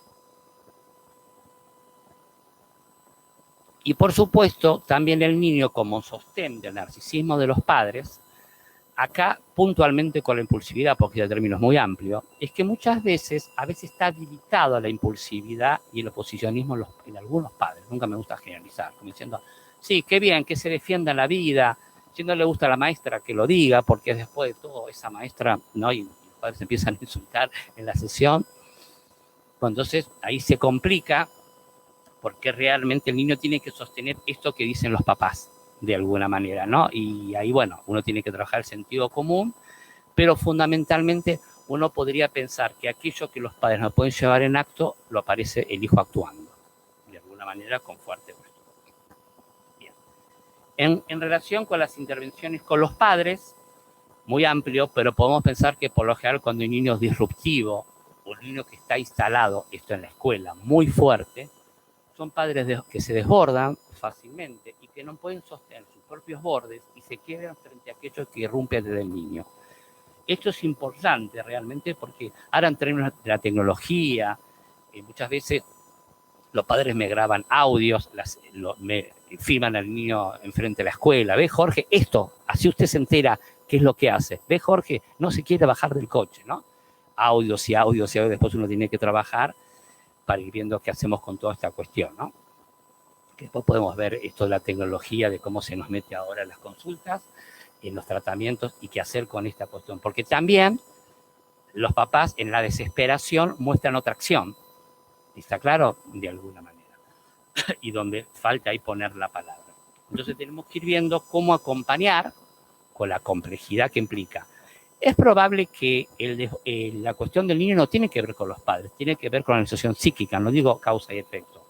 Y por supuesto, también el niño como sostén del narcisismo de los padres, acá puntualmente con la impulsividad, porque el término es muy amplio, es que muchas veces, a veces está habilitado a la impulsividad y el oposicionismo en algunos padres. Nunca me gusta generalizar, como diciendo, sí, qué bien, que se defienda la vida, si no le gusta a la maestra que lo diga, porque después de todo esa maestra, ¿no? Y los padres empiezan a insultar en la sesión. Pues entonces ahí se complica porque realmente el niño tiene que sostener esto que dicen los papás, de alguna manera, ¿no? Y ahí, bueno, uno tiene que trabajar el sentido común, pero fundamentalmente uno podría pensar que aquello que los padres no pueden llevar en acto, lo aparece el hijo actuando, de alguna manera con fuerte gusto. Bien. En relación con las intervenciones con los padres, muy amplio, pero podemos pensar que por lo general cuando un niño es disruptivo, o un niño que está instalado, esto en la escuela, muy fuerte, son padres que se desbordan fácilmente y que no pueden sostener sus propios bordes y se quiebran frente a aquello que irrumpe desde el niño. Esto es importante realmente porque ahora en términos de la tecnología, muchas veces los padres me graban audios, me filman al niño enfrente de la escuela. ¿Ve, Jorge? Esto, así usted se entera qué es lo que hace. ¿Ve, Jorge? No se quiere bajar del coche, ¿no? Audios y audios, después uno tiene que trabajar para ir viendo qué hacemos con toda esta cuestión, ¿no? Que después podemos ver esto de la tecnología, de cómo se nos mete ahora en las consultas, en los tratamientos y qué hacer con esta cuestión. Porque también los papás en la desesperación muestran otra acción. ¿Está claro? De alguna manera. Y donde falta ahí poner la palabra. Entonces tenemos que ir viendo cómo acompañar con la complejidad que implica. Es probable que la cuestión del niño no tiene que ver con los padres, tiene que ver con la situación psíquica, no digo causa y efecto.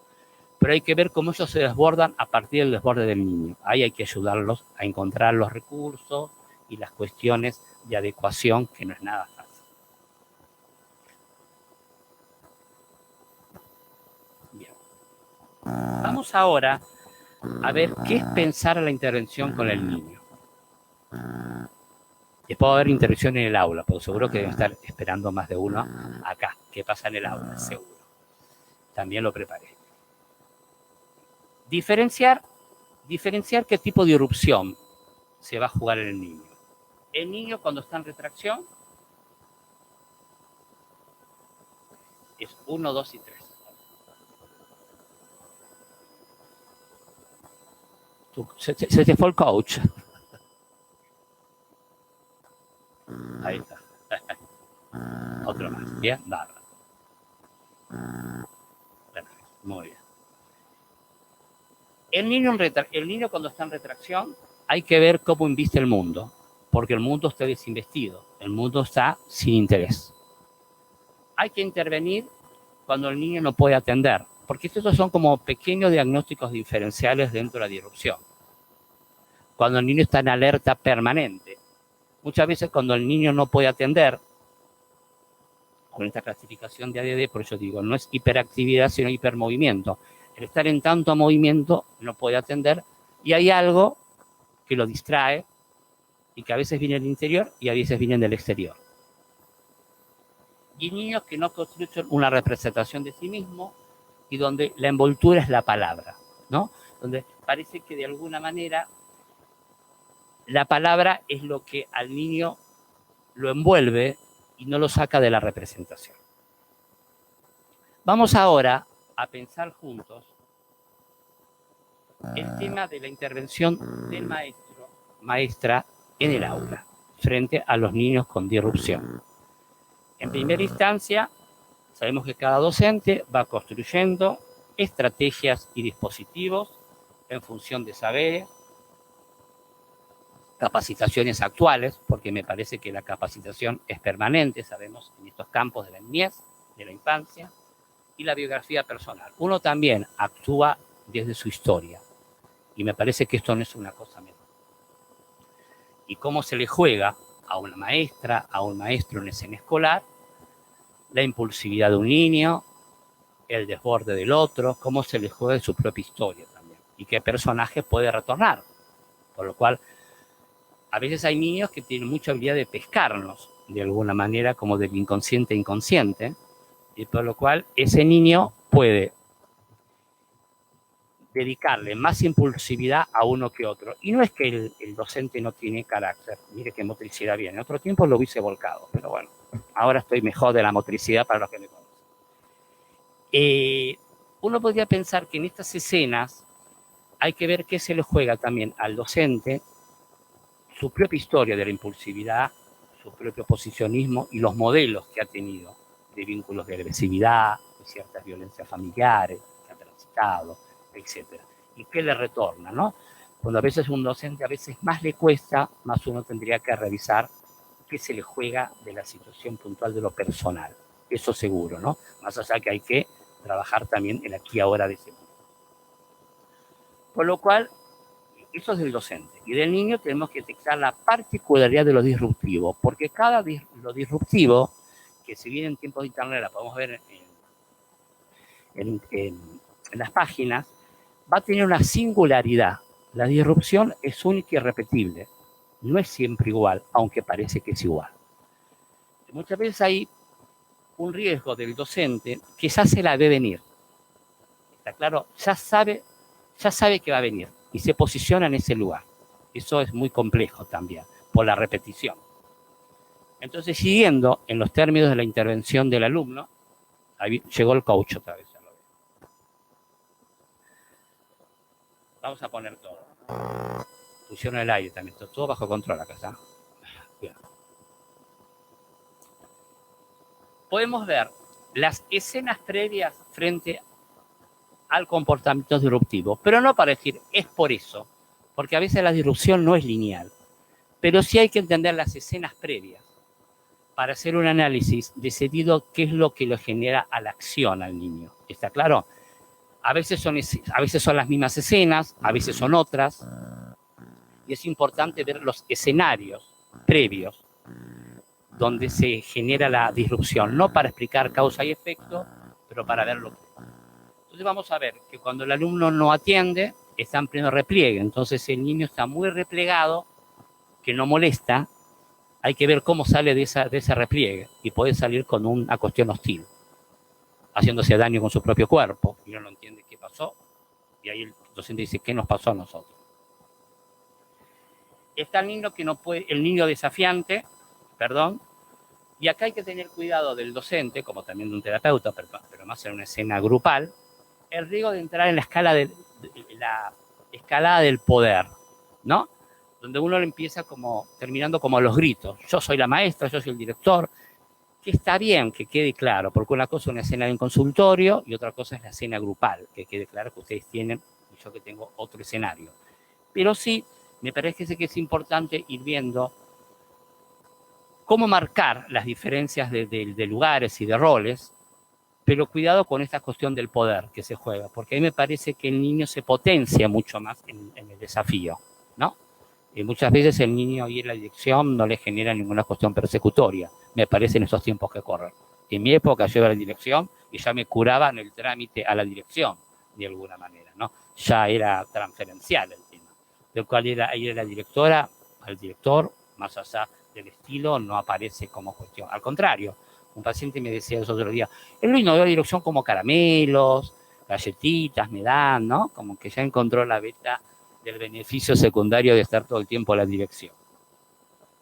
Pero hay que ver cómo ellos se desbordan a partir del desborde del niño. Ahí hay que ayudarlos a encontrar los recursos y las cuestiones de adecuación, que no es nada fácil. Bien. Vamos ahora a ver qué es pensar a la intervención con el niño. Después va a haber intervención en el aula, porque seguro que deben estar esperando más de uno acá. ¿Qué pasa en el aula? Seguro. También lo preparé. Diferenciar qué tipo de irrupción se va a jugar en el niño. El niño cuando está en retracción es 1, 2 y 3. Se te fue el coach. Ahí está. Otro más. Bien, barra. Muy bien. El niño cuando está en retracción hay que ver cómo inviste el mundo, porque el mundo está desinvestido, el mundo está sin interés. Hay que intervenir cuando el niño no puede atender, porque estos son como pequeños diagnósticos diferenciales dentro de la disrupción. Cuando el niño está en alerta permanente, muchas veces cuando el niño no puede atender, con esta clasificación de ADD, por eso digo, no es hiperactividad, sino hipermovimiento. El estar en tanto movimiento no puede atender y hay algo que lo distrae y que a veces viene del interior y a veces viene del exterior. Y niños que no construyen una representación de sí mismo y donde la envoltura es la palabra, ¿no? Donde parece que de alguna manera la palabra es lo que al niño lo envuelve y no lo saca de la representación. Vamos ahora a pensar juntos el tema de la intervención del maestro, maestra en el aula. frente a los niños con disrupción. En primera instancia, sabemos que cada docente va construyendo estrategias y dispositivos en función de saberes, capacitaciones actuales, porque me parece que la capacitación es permanente, sabemos, en estos campos de la niñez, de la infancia, y la biografía personal. Uno también actúa desde su historia, y me parece que esto no es una cosa menor. Y cómo se le juega a una maestra, a un maestro en escena escolar, la impulsividad de un niño, el desborde del otro, cómo se le juega su propia historia también, y qué personaje puede retornar. Por lo cual, a veces hay niños que tienen mucha habilidad de pescarnos, de alguna manera, como del inconsciente inconsciente, y por lo cual ese niño puede dedicarle más impulsividad a uno que otro. Y no es que el docente no tiene carácter, mire qué motricidad viene. En otro tiempo lo hubiese volcado, pero bueno, ahora estoy mejor de la motricidad para los que me conocen. Uno podría pensar que en estas escenas hay que ver qué se le juega también al docente, su propia historia de la impulsividad, su propio posicionismo y los modelos que ha tenido de vínculos de agresividad, de ciertas violencias familiares que ha transitado, etcétera. Y qué le retorna, ¿no? Cuando a veces un docente a veces más le cuesta, más uno tendría que revisar qué se le juega de la situación puntual de lo personal. Eso seguro, ¿no? Más allá que hay que trabajar también el aquí y ahora de ese mundo. Por lo cual, eso es del docente. Y del niño tenemos que detectar la particularidad de lo disruptivo, porque lo disruptivo, que si bien en tiempos de internet la podemos ver en las páginas, va a tener una singularidad. La disrupción es única y repetible. No es siempre igual, aunque parece que es igual. Muchas veces hay un riesgo del docente que ya se la ve venir. ¿Está claro? Ya sabe que va a venir y se posiciona en ese lugar. Eso es muy complejo también, por la repetición. Entonces, siguiendo en los términos de la intervención del alumno, ahí llegó el coach otra vez. Vamos a poner todo. Pusieron el aire también, todo bajo control acá, ¿está? Bien. Podemos ver las escenas previas frente al comportamiento disruptivo, pero no para decir es por eso, porque a veces la disrupción no es lineal, pero sí hay que entender las escenas previas para hacer un análisis decidido qué es lo que lo genera a la acción al niño. ¿Está claro? A veces son las mismas escenas, a veces son otras, y es importante ver los escenarios previos donde se genera la disrupción, no para explicar causa y efecto, pero para verlo. Entonces vamos a ver que cuando el alumno no atiende, está en pleno repliegue, entonces el niño está muy replegado, que no molesta, hay que ver cómo sale de ese repliegue, y puede salir con una cuestión hostil, haciéndose daño con su propio cuerpo, y uno no entiende qué pasó, y ahí el docente dice, ¿qué nos pasó a nosotros? Está el niño que no puede, el niño desafiante, y acá hay que tener cuidado del docente, como también de un terapeuta, pero más en una escena grupal, el riesgo de entrar en la escalada del poder, ¿no? Donde uno le empieza terminando como a los gritos. Yo soy la maestra, yo soy el director, que está bien que quede claro, porque una cosa es una escena en consultorio y otra cosa es la escena grupal, que quede claro que ustedes tienen y yo que tengo otro escenario. Pero sí, me parece que es importante ir viendo cómo marcar las diferencias de lugares y de roles, pero cuidado con esta cuestión del poder que se juega, porque a mí me parece que el niño se potencia mucho más en el desafío, ¿no? Y muchas veces el niño ir a la dirección no le genera ninguna cuestión persecutoria, me parece en estos tiempos que corren. En mi época yo iba a la dirección y ya me curaban el trámite a la dirección, de alguna manera, ¿no? Ya era transferencial el tema, del cual ir a la directora, al director, más allá del estilo, no aparece como cuestión. Al contrario, un paciente me decía eso otro día, el niño de la dirección como caramelos, galletitas me dan, ¿no? Como que ya encontró la beta del beneficio secundario de estar todo el tiempo en la dirección.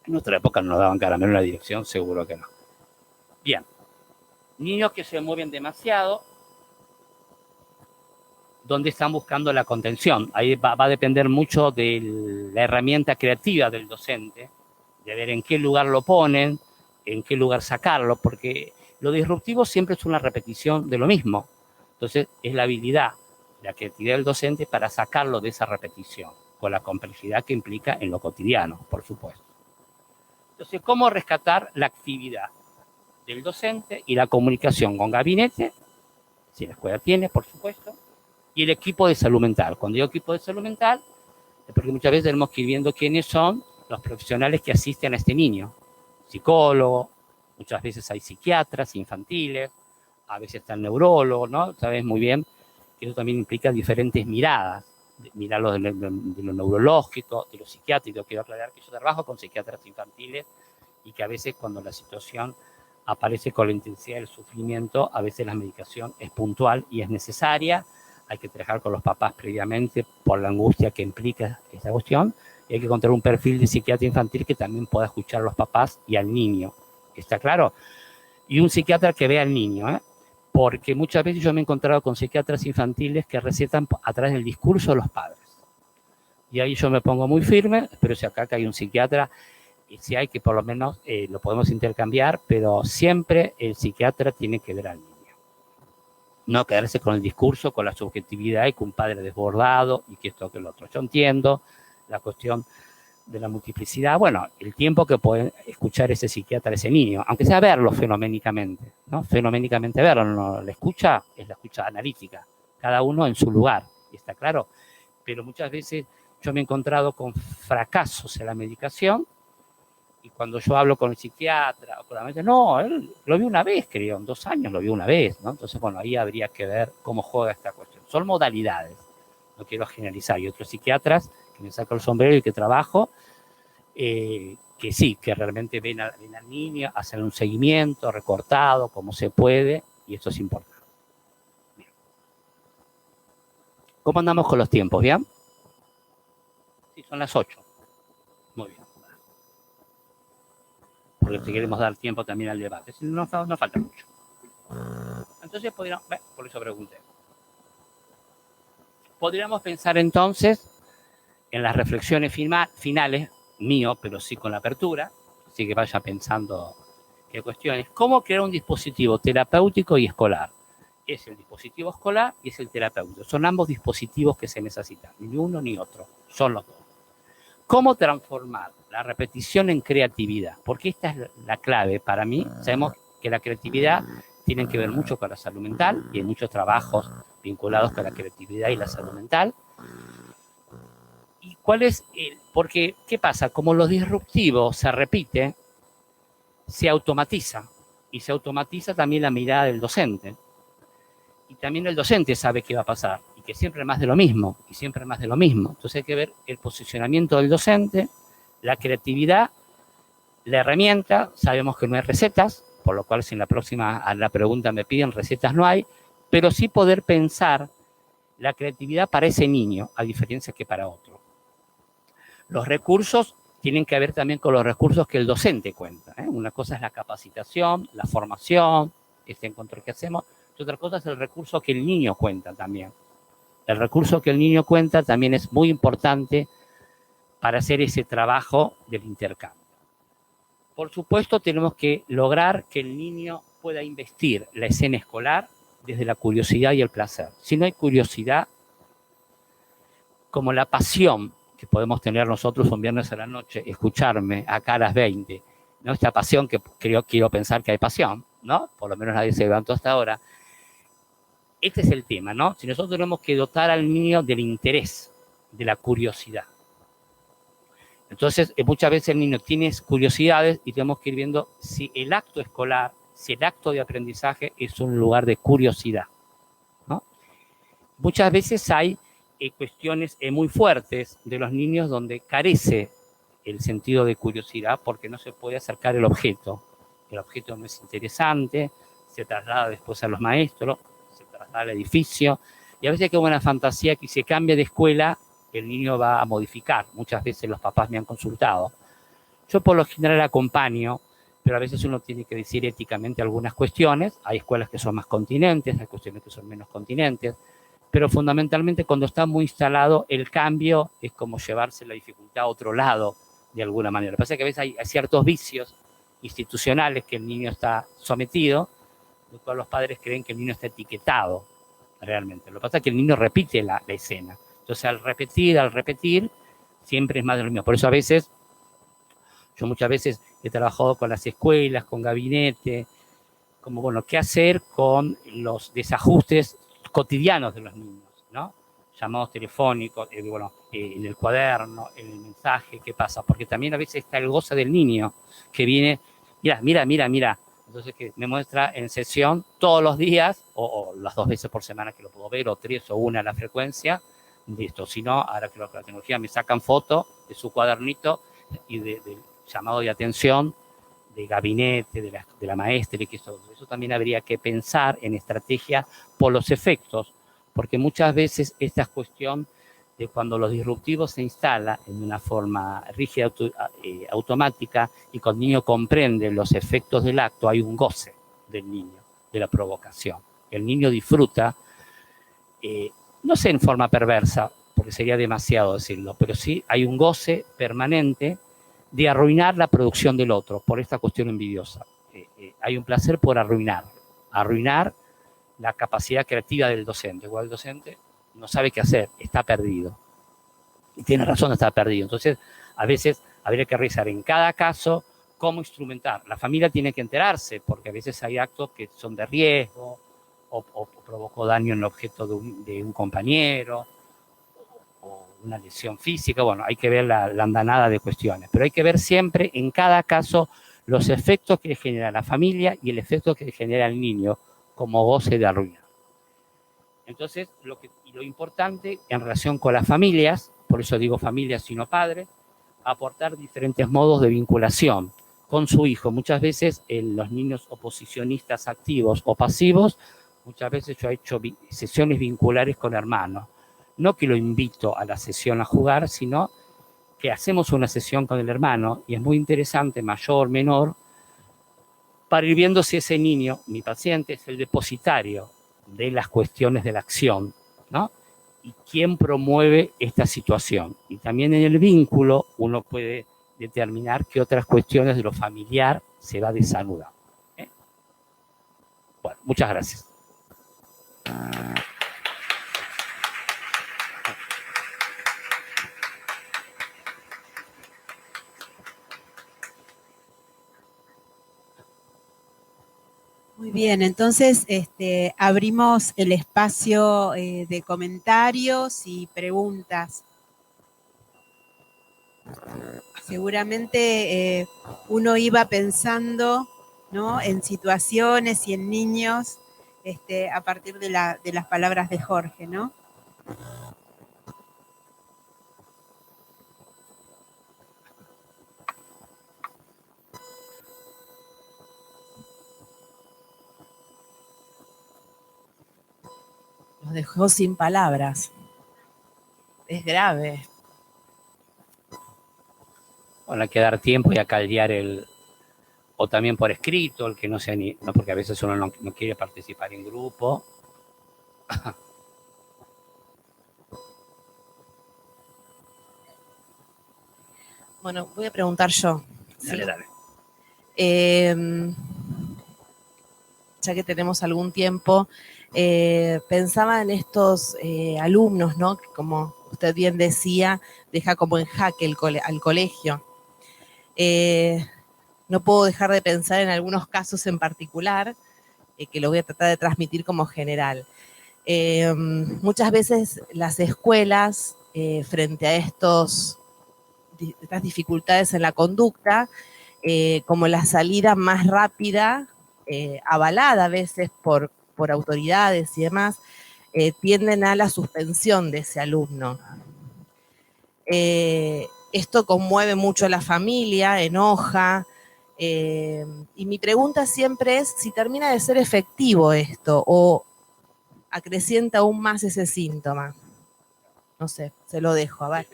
En nuestra época no nos daban caramelo en la dirección, seguro que no. Bien, niños que se mueven demasiado, donde están buscando la contención. Ahí va a depender mucho de la herramienta creativa del docente de ver en qué lugar lo ponen, en qué lugar sacarlo, porque lo disruptivo siempre es una repetición de lo mismo. Entonces, es la habilidad, la creatividad del docente para sacarlo de esa repetición, con la complejidad que implica en lo cotidiano, por supuesto. Entonces, ¿cómo rescatar la actividad del docente y la comunicación con gabinete, si la escuela tiene, por supuesto, y el equipo de salud mental? Cuando digo equipo de salud mental, es porque muchas veces tenemos que ir viendo quiénes son los profesionales que asisten a este niño. Psicólogo, muchas veces hay psiquiatras infantiles, a veces está el neurólogo, ¿no? Sabes muy bien que eso también implica diferentes miradas, mirarlo de lo neurológico, de lo psiquiátrico. Quiero aclarar que yo trabajo con psiquiatras infantiles y que a veces cuando la situación aparece con la intensidad del sufrimiento, a veces la medicación es puntual y es necesaria. Hay que trabajar con los papás previamente por la angustia que implica esta cuestión, y hay que encontrar un perfil de psiquiatra infantil que también pueda escuchar a los papás y al niño. ¿Está claro? Y un psiquiatra que vea al niño, ¿eh? Porque muchas veces yo me he encontrado con psiquiatras infantiles que recetan a través del discurso de los padres. Y ahí yo me pongo muy firme, pero si acá hay un psiquiatra, y si hay que por lo menos lo podemos intercambiar, pero siempre el psiquiatra tiene que ver al niño. No quedarse con el discurso, con la subjetividad y con un padre desbordado y que esto, que lo otro. Yo entiendo la cuestión de la multiplicidad, bueno, el tiempo que puede escuchar ese psiquiatra, ese niño, aunque sea verlo fenoménicamente, ¿no? Fenoménicamente verlo, no, la escucha es la escucha analítica, cada uno en su lugar, ¿está claro? Pero muchas veces yo me he encontrado con fracasos en la medicación y cuando yo hablo con el psiquiatra o con la maestra, no, él lo vio una vez, creo, en 2 años lo vio una vez, ¿no? Entonces, bueno, ahí habría que ver cómo juega esta cuestión. Son modalidades, no quiero generalizar, y otros psiquiatras que me saco el sombrero y que trabajo, que sí, que realmente ven al niño, hacen un seguimiento recortado, como se puede, y esto es importante. Bien. ¿Cómo andamos con los tiempos, bien? Sí, son las 8. Muy bien. Porque si queremos dar tiempo también al debate, no falta mucho. Entonces, por eso pregunté. Podríamos pensar entonces en las reflexiones finales, mío, pero sí con la apertura, así que vaya pensando qué cuestiones. ¿Cómo crear un dispositivo terapéutico y escolar? Es el dispositivo escolar y es el terapéutico. Son ambos dispositivos que se necesitan, ni uno ni otro, son los dos. ¿Cómo transformar la repetición en creatividad? Porque esta es la clave para mí. Sabemos que la creatividad tiene que ver mucho con la salud mental y hay muchos trabajos vinculados con la creatividad y la salud mental. ¿Y cuál es porque, ¿qué pasa? Como lo disruptivo se repite, se automatiza. Y se automatiza también la mirada del docente. Y también el docente sabe qué va a pasar. Y que siempre más de lo mismo. Y siempre más de lo mismo. Entonces hay que ver el posicionamiento del docente, la creatividad, la herramienta. Sabemos que no hay recetas, por lo cual si en la próxima a la pregunta me piden recetas no hay. Pero sí poder pensar la creatividad para ese niño, a diferencia que para otro. Los recursos tienen que ver también con los recursos que el docente cuenta, ¿eh? Una cosa es la capacitación, la formación, este encuentro que hacemos, y otra cosa es el recurso que el niño cuenta también. El recurso que el niño cuenta también es muy importante para hacer ese trabajo del intercambio. Por supuesto, tenemos que lograr que el niño pueda investir la escena escolar desde la curiosidad y el placer. Si no hay curiosidad, como la pasión que podemos tener nosotros un viernes a la noche, escucharme acá a las 20, ¿no? Esta pasión que quiero pensar que hay pasión, ¿no? Por lo menos nadie se levantó hasta ahora. Este es el tema, ¿no? Si nosotros tenemos que dotar al niño del interés, de la curiosidad. Entonces, muchas veces el niño tiene curiosidades y tenemos que ir viendo si el acto escolar, si el acto de aprendizaje es un lugar de curiosidad, ¿no? Muchas veces hay cuestiones muy fuertes de los niños donde carece el sentido de curiosidad porque no se puede acercar el objeto. El objeto no es interesante, se traslada después a los maestros, se traslada al edificio, y a veces hay como una fantasía que si se cambia de escuela, el niño va a modificar. Muchas veces los papás me han consultado. Yo por lo general acompaño, pero a veces uno tiene que decir éticamente algunas cuestiones. Hay escuelas que son más continentes, hay cuestiones que son menos continentes, pero fundamentalmente cuando está muy instalado el cambio es como llevarse la dificultad a otro lado, de alguna manera. Lo que pasa es que a veces hay ciertos vicios institucionales que el niño está sometido, de los cuales los padres creen que el niño está etiquetado realmente. Lo que pasa es que el niño repite la escena. Entonces, al repetir, siempre es más de lo mismo. Por eso a veces, yo muchas veces he trabajado con las escuelas, con gabinete, como, bueno, qué hacer con los desajustes cotidianos de los niños, ¿no? Llamados telefónicos, en el cuaderno, en el mensaje, ¿qué pasa? Porque también a veces está el goce del niño que viene, mira. Entonces, que me muestra en sesión todos los días, o las 2 veces por semana que lo puedo ver, o 3 o 1 a la frecuencia, de esto. Si no, ahora que la tecnología me sacan foto de su cuadernito y del llamado de atención, de gabinete, de la maestra, y que eso también habría que pensar en estrategia por los efectos, porque muchas veces esta cuestión de cuando los disruptivos se instalan en una forma rígida, automática, y cuando el niño comprende los efectos del acto, hay un goce del niño, de la provocación. El niño disfruta, no sé en forma perversa, porque sería demasiado decirlo, pero sí hay un goce permanente de arruinar la producción del otro por esta cuestión envidiosa. Hay un placer por arruinar la capacidad creativa del docente. Igual el docente no sabe qué hacer, está perdido. Y tiene razón, está perdido. Entonces, a veces habría que revisar en cada caso cómo instrumentar. La familia tiene que enterarse, porque a veces hay actos que son de riesgo, o provocó daño en el objeto de un compañero, o una lesión física. Bueno, hay que ver la andanada de cuestiones, pero hay que ver siempre en cada caso los efectos que genera la familia y el efecto que genera el niño como goce de arruinar. Entonces, lo importante en relación con las familias, por eso digo familias y no padres, aportar diferentes modos de vinculación con su hijo. Muchas veces los niños oposicionistas activos o pasivos, muchas veces yo he hecho sesiones vinculares con hermanos. No que lo invito a la sesión a jugar, sino que hacemos una sesión con el hermano, y es muy interesante, mayor, menor, para ir viendo si ese niño, mi paciente, es el depositario de las cuestiones de la acción, ¿no? Y quién promueve esta situación. Y también en el vínculo uno puede determinar qué otras cuestiones de lo familiar se va desanudando. Bueno, muchas gracias. Muy bien, entonces abrimos el espacio de comentarios y preguntas. Seguramente uno iba pensando, ¿no?, en situaciones y en niños a partir de las palabras de Jorge, ¿no? Nos dejó sin palabras. Es grave. Bueno, hay que dar tiempo y acaldear o también por escrito, el que no sea no, porque a veces uno no quiere participar en grupo. Bueno, voy a preguntar yo. Dale, dale. Ya que tenemos algún tiempo, pensaba en estos alumnos, ¿no?, que, como usted bien decía, deja como en jaque al colegio. No puedo dejar de pensar en algunos casos en particular, que lo voy a tratar de transmitir como general. Muchas veces las escuelas, frente a estas dificultades en la conducta, como la salida más rápida, avalada a veces por autoridades y demás, tienden a la suspensión de ese alumno. Esto conmueve mucho a la familia, enoja, y mi pregunta siempre es si termina de ser efectivo esto o acrecienta aún más ese síntoma. No sé, se lo dejo, a ver.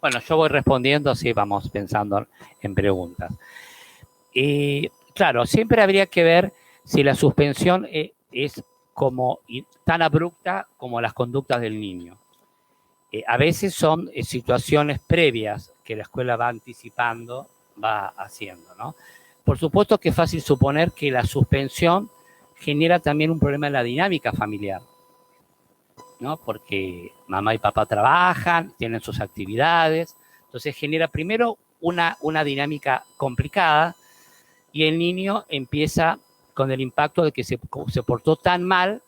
Bueno, yo voy respondiendo, así vamos pensando en preguntas. Claro, siempre habría que ver si la suspensión es tan abrupta como las conductas del niño. A veces son situaciones previas que la escuela va anticipando, va haciendo, ¿no? Por supuesto que es fácil suponer que la suspensión genera también un problema en la dinámica familiar, ¿no? Porque mamá y papá trabajan, tienen sus actividades, entonces genera primero una dinámica complicada y el niño empieza con el impacto de que se portó tan mal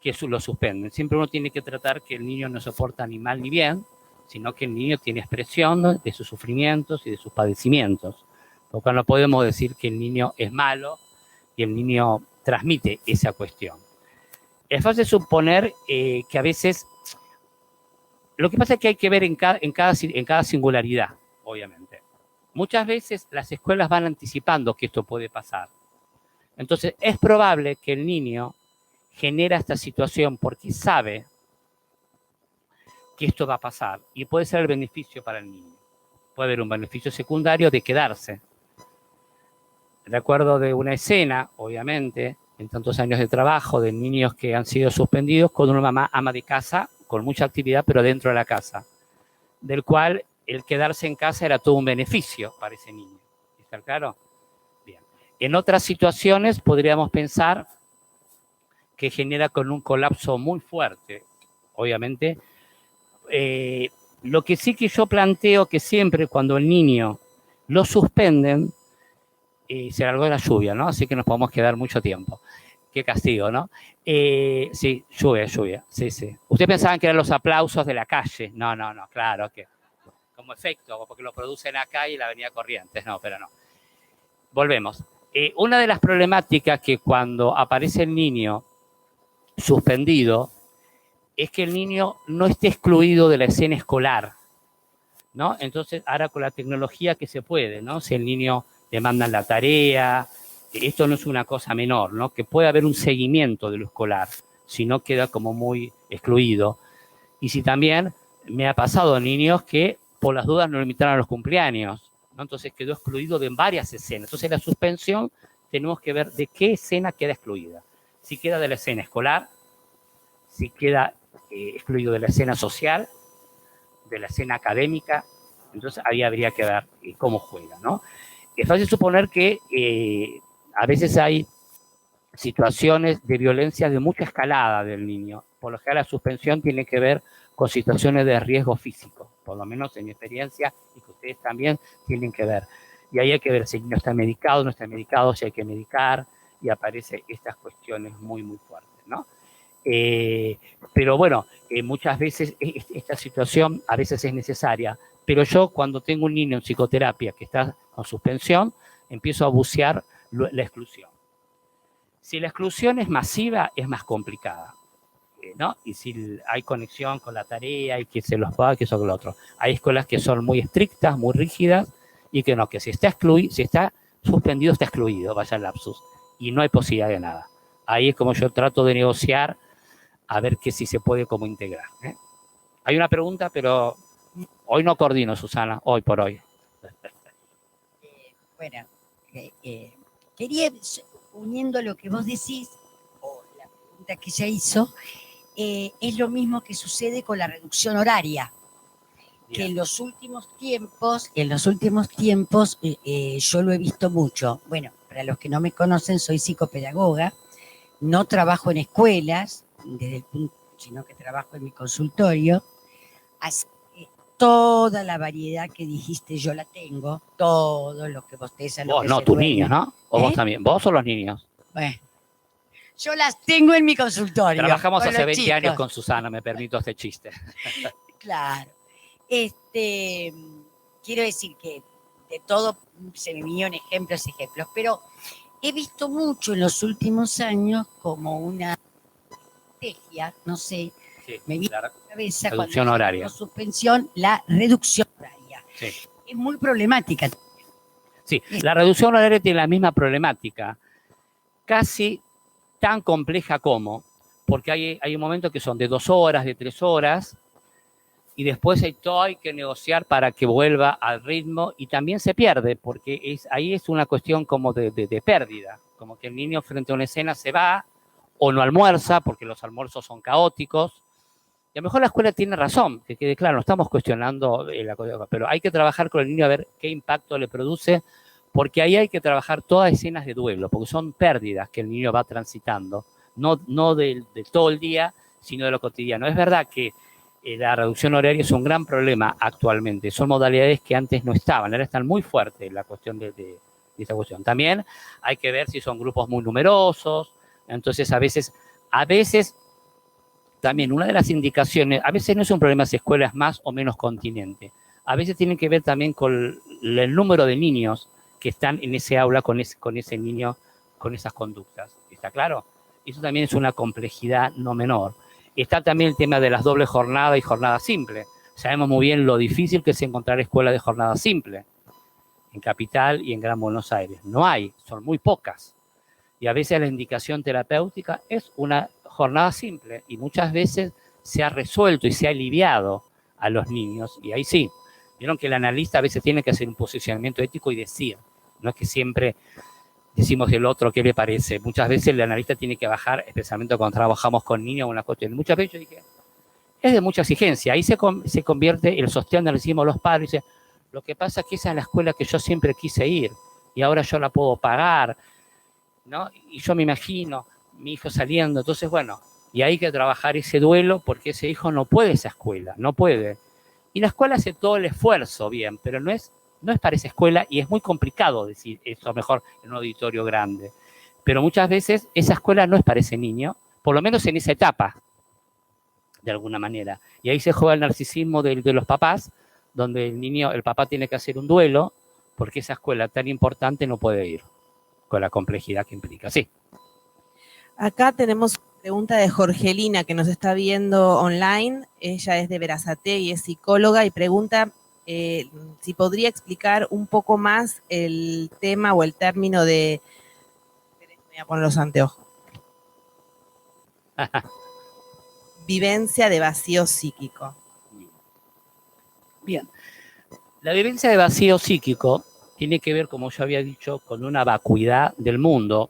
que lo suspenden. Siempre uno tiene que tratar que el niño no se porta ni mal ni bien, sino que el niño tiene expresión de sus sufrimientos y de sus padecimientos. Por lo cual no podemos decir que el niño es malo y el niño transmite esa cuestión. Es fácil suponer que a veces, lo que pasa es que hay que ver en cada singularidad, obviamente. Muchas veces las escuelas van anticipando que esto puede pasar. Entonces, es probable que el niño genera esta situación porque sabe que esto va a pasar y puede ser el beneficio para el niño. Puede haber un beneficio secundario de quedarse. Recuerdo de una escena, obviamente, en tantos años de trabajo, de niños que han sido suspendidos con una mamá ama de casa, con mucha actividad, pero dentro de la casa, del cual el quedarse en casa era todo un beneficio para ese niño. ¿Está claro? Bien. En otras situaciones podríamos pensar que genera con un colapso muy fuerte, obviamente. Lo que sí que yo planteo que siempre cuando el niño lo suspenden, se largó la lluvia, ¿no? Así que nos podemos quedar mucho tiempo. Qué castigo, ¿no? Sí, lluvia, sí. Ustedes pensaban que eran los aplausos de la calle. No, claro que como efecto, porque lo producen acá y en la avenida Corrientes. No, pero no. Volvemos. Una de las problemáticas que cuando aparece el niño suspendido es que el niño no esté excluido de la escena escolar, ¿no? Entonces, ahora con la tecnología que se puede, ¿no? Si el niño le mandan la tarea, esto no es una cosa menor, ¿no? Que puede haber un seguimiento de lo escolar, si no queda como muy excluido. Y si también me ha pasado niños que por las dudas no lo invitaron a los cumpleaños, ¿no? Entonces quedó excluido de varias escenas. Entonces la suspensión tenemos que ver de qué escena queda excluida. Si queda de la escena escolar, si queda excluido de la escena social, de la escena académica, entonces ahí habría que ver cómo juega, ¿no? Es fácil suponer que a veces hay situaciones de violencia de mucha escalada del niño. Por lo general la suspensión tiene que ver con situaciones de riesgo físico, por lo menos en mi experiencia, y que ustedes también tienen que ver. Y ahí hay que ver si el niño está medicado, no está medicado, si hay que medicar, y aparecen estas cuestiones muy, muy fuertes, ¿no? Pero bueno, muchas veces esta situación a veces es necesaria, pero yo cuando tengo un niño en psicoterapia que está con suspensión, empiezo a bucear la exclusión. Si la exclusión es masiva, es más complicada, ¿no? Y si hay conexión con la tarea y que se los paga, que eso que lo otro. Hay escuelas que son muy estrictas, muy rígidas, y que no, que si está suspendido, está excluido, vaya el lapsus, y no hay posibilidad de nada. Ahí es como yo trato de negociar a ver que si se puede como integrar, ¿eh? Hay una pregunta, pero hoy no coordino, Susana, hoy por hoy. Bueno, quería, uniendo lo que vos decís, o la pregunta que ella hizo, es lo mismo que sucede con la reducción horaria, que en los últimos tiempos, yo lo he visto mucho. Bueno, para los que no me conocen, soy psicopedagoga, no trabajo en escuelas, sino que trabajo en mi consultorio. Así que toda la variedad que dijiste yo la tengo, todo lo que bostean. Vos no, tus niños, ¿no? O vos también, vos o los niños. Bueno, yo las tengo en mi consultorio. Trabajamos hace 20 años con Susana, me permito este chiste. Claro. Quiero decir que de todo se me vinieron ejemplos, pero he visto mucho en los últimos años como una estrategia, no sé, sí, me viene a la cabeza reducción cuando horaria. Suspensión, la reducción horaria. Sí. Es muy problemática. Sí, la reducción horaria tiene la misma problemática, casi tan compleja como, porque hay un momento que son de 2 horas, de 3 horas, y después hay que negociar para que vuelva al ritmo y también se pierde, porque ahí es una cuestión como de pérdida, como que el niño frente a una escena se va o no almuerza, porque los almuerzos son caóticos, Y a lo mejor la escuela tiene razón, que quede claro, no estamos cuestionando la cosa, pero hay que trabajar con el niño a ver qué impacto le produce, porque ahí hay que trabajar todas escenas de duelo, porque son pérdidas que el niño va transitando, no de todo el día, sino de lo cotidiano. Es verdad que la reducción horaria es un gran problema actualmente, son modalidades que antes no estaban, ahora están muy fuertes la cuestión de esa cuestión. También hay que ver si son grupos muy numerosos, entonces a veces también una de las indicaciones, a veces no es un problema si escuela es más o menos continente, a veces tiene que ver también con el número de niños que están en ese aula con ese niño, con esas conductas. ¿Está claro? Eso también es una complejidad no menor. Está también el tema de las dobles jornadas y jornada simple. Sabemos muy bien lo difícil que es encontrar escuelas de jornada simple en Capital y en Gran Buenos Aires. No hay, son muy pocas. Y a veces la indicación terapéutica es una jornada simple y muchas veces se ha resuelto y se ha aliviado a los niños. Y ahí sí, vieron que el analista a veces tiene que hacer un posicionamiento ético y decir, no es que siempre decimos del otro qué le parece. Muchas veces el analista tiene que bajar, especialmente cuando trabajamos con niños o una cuestión. Muchas veces yo dije, es de mucha exigencia. Ahí se convierte el sostén donde decimos los padres, dice, lo que pasa es que esa es la escuela que yo siempre quise ir y ahora yo la puedo pagar, ¿no? Y yo me imagino mi hijo saliendo, entonces bueno, y hay que trabajar ese duelo porque ese hijo no puede esa escuela, no puede. Y la escuela hace todo el esfuerzo bien, pero no es para esa escuela y es muy complicado decir eso mejor en un auditorio grande. Pero muchas veces esa escuela no es para ese niño, por lo menos en esa etapa, de alguna manera. Y ahí se juega el narcisismo de los papás, donde el papá tiene que hacer un duelo porque esa escuela tan importante no puede ir, con la complejidad que implica. Sí. Acá tenemos pregunta de Jorgelina, que nos está viendo online. Ella es de Berazategui, es psicóloga, y pregunta si podría explicar un poco más el tema o el término de... Me voy a poner los anteojos. Vivencia de vacío psíquico. Bien. La vivencia de vacío psíquico tiene que ver, como yo había dicho, con una vacuidad del mundo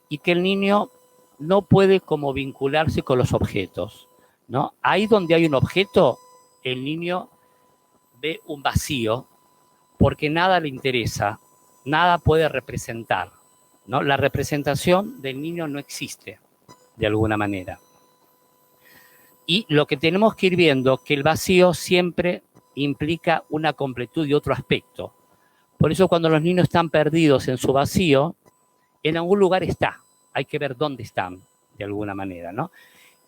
y que el niño no puede como vincularse con los objetos, ¿no? Ahí donde hay un objeto, el niño ve un vacío porque nada le interesa, nada puede representar, ¿no? La representación del niño no existe, de alguna manera. Y lo que tenemos que ir viendo, que el vacío siempre implica una completud y otro aspecto. Por eso cuando los niños están perdidos en su vacío, en algún lugar está, hay que ver dónde están, de alguna manera, ¿no?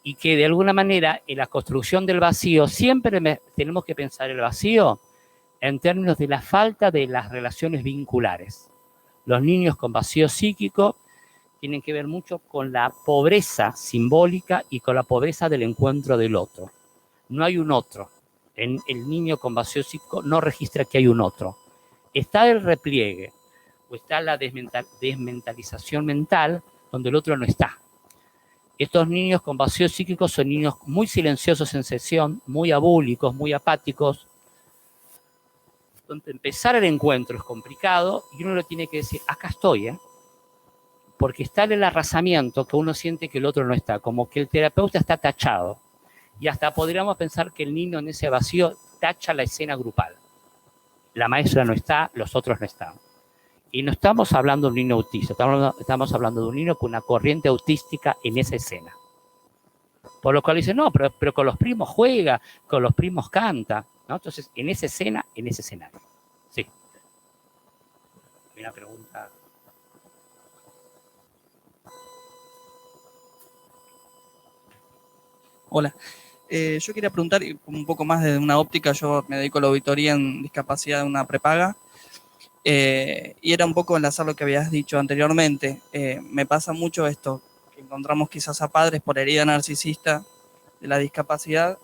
Y que de alguna manera en la construcción del vacío siempre tenemos que pensar el vacío en términos de la falta de las relaciones vinculares. Los niños con vacío psíquico tienen que ver mucho con la pobreza simbólica y con la pobreza del encuentro del otro. No hay un otro. El niño con vacío psíquico no registra que hay un otro. Está el repliegue o está la desmentalización mental donde el otro no está. Estos niños con vacío psíquico son niños muy silenciosos en sesión, muy abúlicos, muy apáticos, donde empezar el encuentro es complicado y uno le tiene que decir, acá estoy, porque está el arrasamiento que uno siente que el otro no está, como que el terapeuta está tachado. Y hasta podríamos pensar que el niño en ese vacío tacha la escena grupal. La maestra no está, los otros no están. Y no estamos hablando de un niño autista, estamos hablando de un niño con una corriente autística en esa escena. Por lo cual dice, no, pero con los primos juega, con los primos canta, ¿no? Entonces, en esa escena, en ese escenario. Sí. Una pregunta. Hola, yo quería preguntar un poco más desde una óptica. Yo me dedico a la auditoría en discapacidad de una prepaga y era un poco enlazar lo que habías dicho anteriormente. Me pasa mucho esto, que encontramos quizás a padres por herida narcisista de la discapacidad.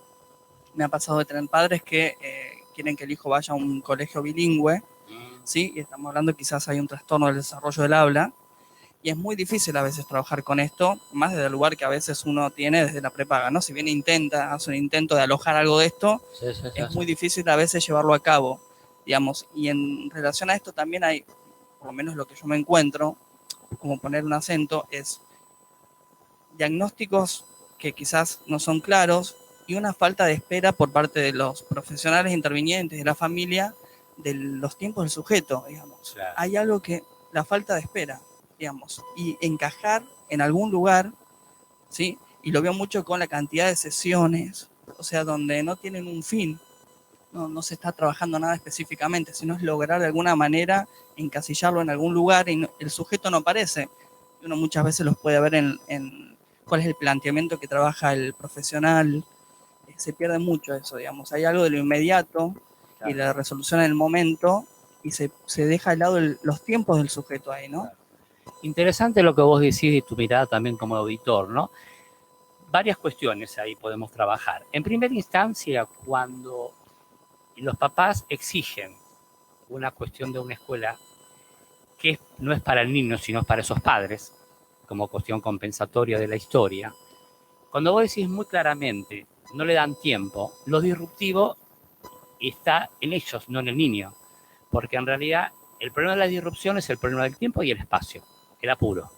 Me ha pasado de tener padres que quieren que el hijo vaya a un colegio bilingüe, ¿sí? Y estamos hablando quizás hay un trastorno del desarrollo del habla. Y es muy difícil a veces trabajar con esto, más desde el lugar que a veces uno tiene desde la prepaga, ¿no? Si bien hace un intento de alojar algo de esto, es muy difícil a veces llevarlo a cabo, digamos. Y en relación a esto también hay, por lo menos lo que yo me encuentro, como poner un acento, es diagnósticos que quizás no son claros y una falta de espera por parte de los profesionales intervinientes, de la familia, de los tiempos del sujeto, digamos. Claro. Hay algo que, la falta de espera, digamos, y encajar en algún lugar, ¿sí? Y lo veo mucho con la cantidad de sesiones, o sea, donde no tienen un fin, no se está trabajando nada específicamente, sino es lograr de alguna manera encasillarlo en algún lugar y el sujeto no aparece. Uno muchas veces los puede ver en cuál es el planteamiento que trabaja el profesional. Se pierde mucho eso, digamos. Hay algo de lo inmediato y la resolución en el momento y se deja de lado los tiempos del sujeto ahí, ¿no? Claro. Interesante lo que vos decís y tu mirada también como auditor, ¿no? Varias cuestiones ahí podemos trabajar. En primera instancia, cuando los papás exigen una cuestión de una escuela que no es para el niño, sino para esos padres, como cuestión compensatoria de la historia, cuando vos decís muy claramente, no le dan tiempo, lo disruptivo está en ellos, no en el niño, porque en realidad el problema de la disrupción es el problema del tiempo y el espacio, el apuro,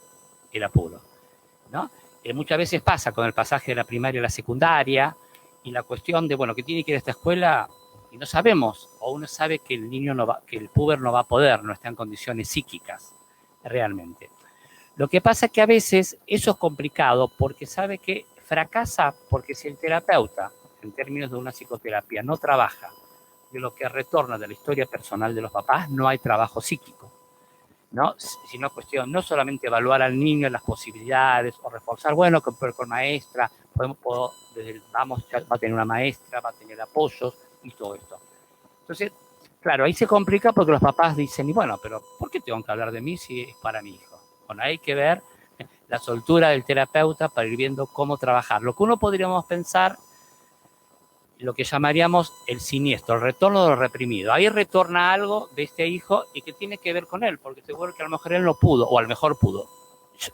¿no? Muchas veces pasa con el pasaje de la primaria a la secundaria y la cuestión de, bueno, que tiene que ir a esta escuela y no sabemos, o uno sabe que el niño no va, que el puber no va a poder, no está en condiciones psíquicas realmente. Lo que pasa es que a veces eso es complicado porque sabe que fracasa porque si el terapeuta, en términos de una psicoterapia, no trabaja de lo que retorna de la historia personal de los papás, no hay trabajo psíquico, ¿no? Sino cuestión, no solamente evaluar al niño las posibilidades o reforzar, bueno, con maestra, vamos, va a tener una maestra, va a tener apoyos y todo esto. Entonces, claro, ahí se complica porque los papás dicen, y bueno, pero ¿por qué tengo que hablar de mí si es para mi hijo? Bueno, hay que ver la soltura del terapeuta para ir viendo cómo trabajar. Lo que uno podríamos pensar, lo que llamaríamos el siniestro, el retorno de lo reprimido. Ahí retorna algo de este hijo y que tiene que ver con él, porque seguro que a lo mejor él no pudo, o a lo mejor pudo.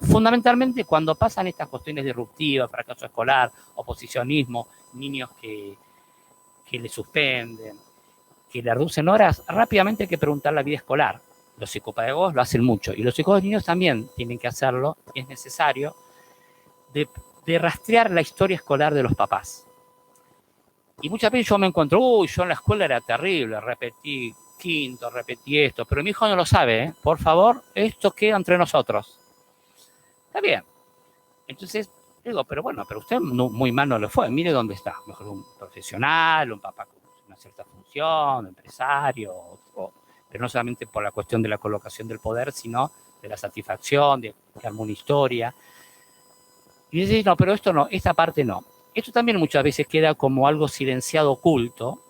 Fundamentalmente cuando pasan estas cuestiones disruptivas, fracaso escolar, oposicionismo, niños que le suspenden, que le reducen horas, rápidamente hay que preguntar la vida escolar. Los psicopedagogos lo hacen mucho y los psicólogos niños también tienen que hacerlo, es necesario, de rastrear la historia escolar de los papás. Y muchas veces yo me encuentro, yo en la escuela era terrible, repetí quinto, repetí esto, pero mi hijo no lo sabe, ¿eh? Por favor, esto queda entre nosotros. Está bien. Entonces, digo, pero bueno, pero usted muy mal no le fue, mire dónde está. Mejor un profesional, un papá con una cierta función, empresario, pero no solamente por la cuestión de la colocación del poder, sino de la satisfacción, de que armó una historia. Y dice, no, pero esto no, esta parte no. Esto también muchas veces queda como algo silenciado, oculto,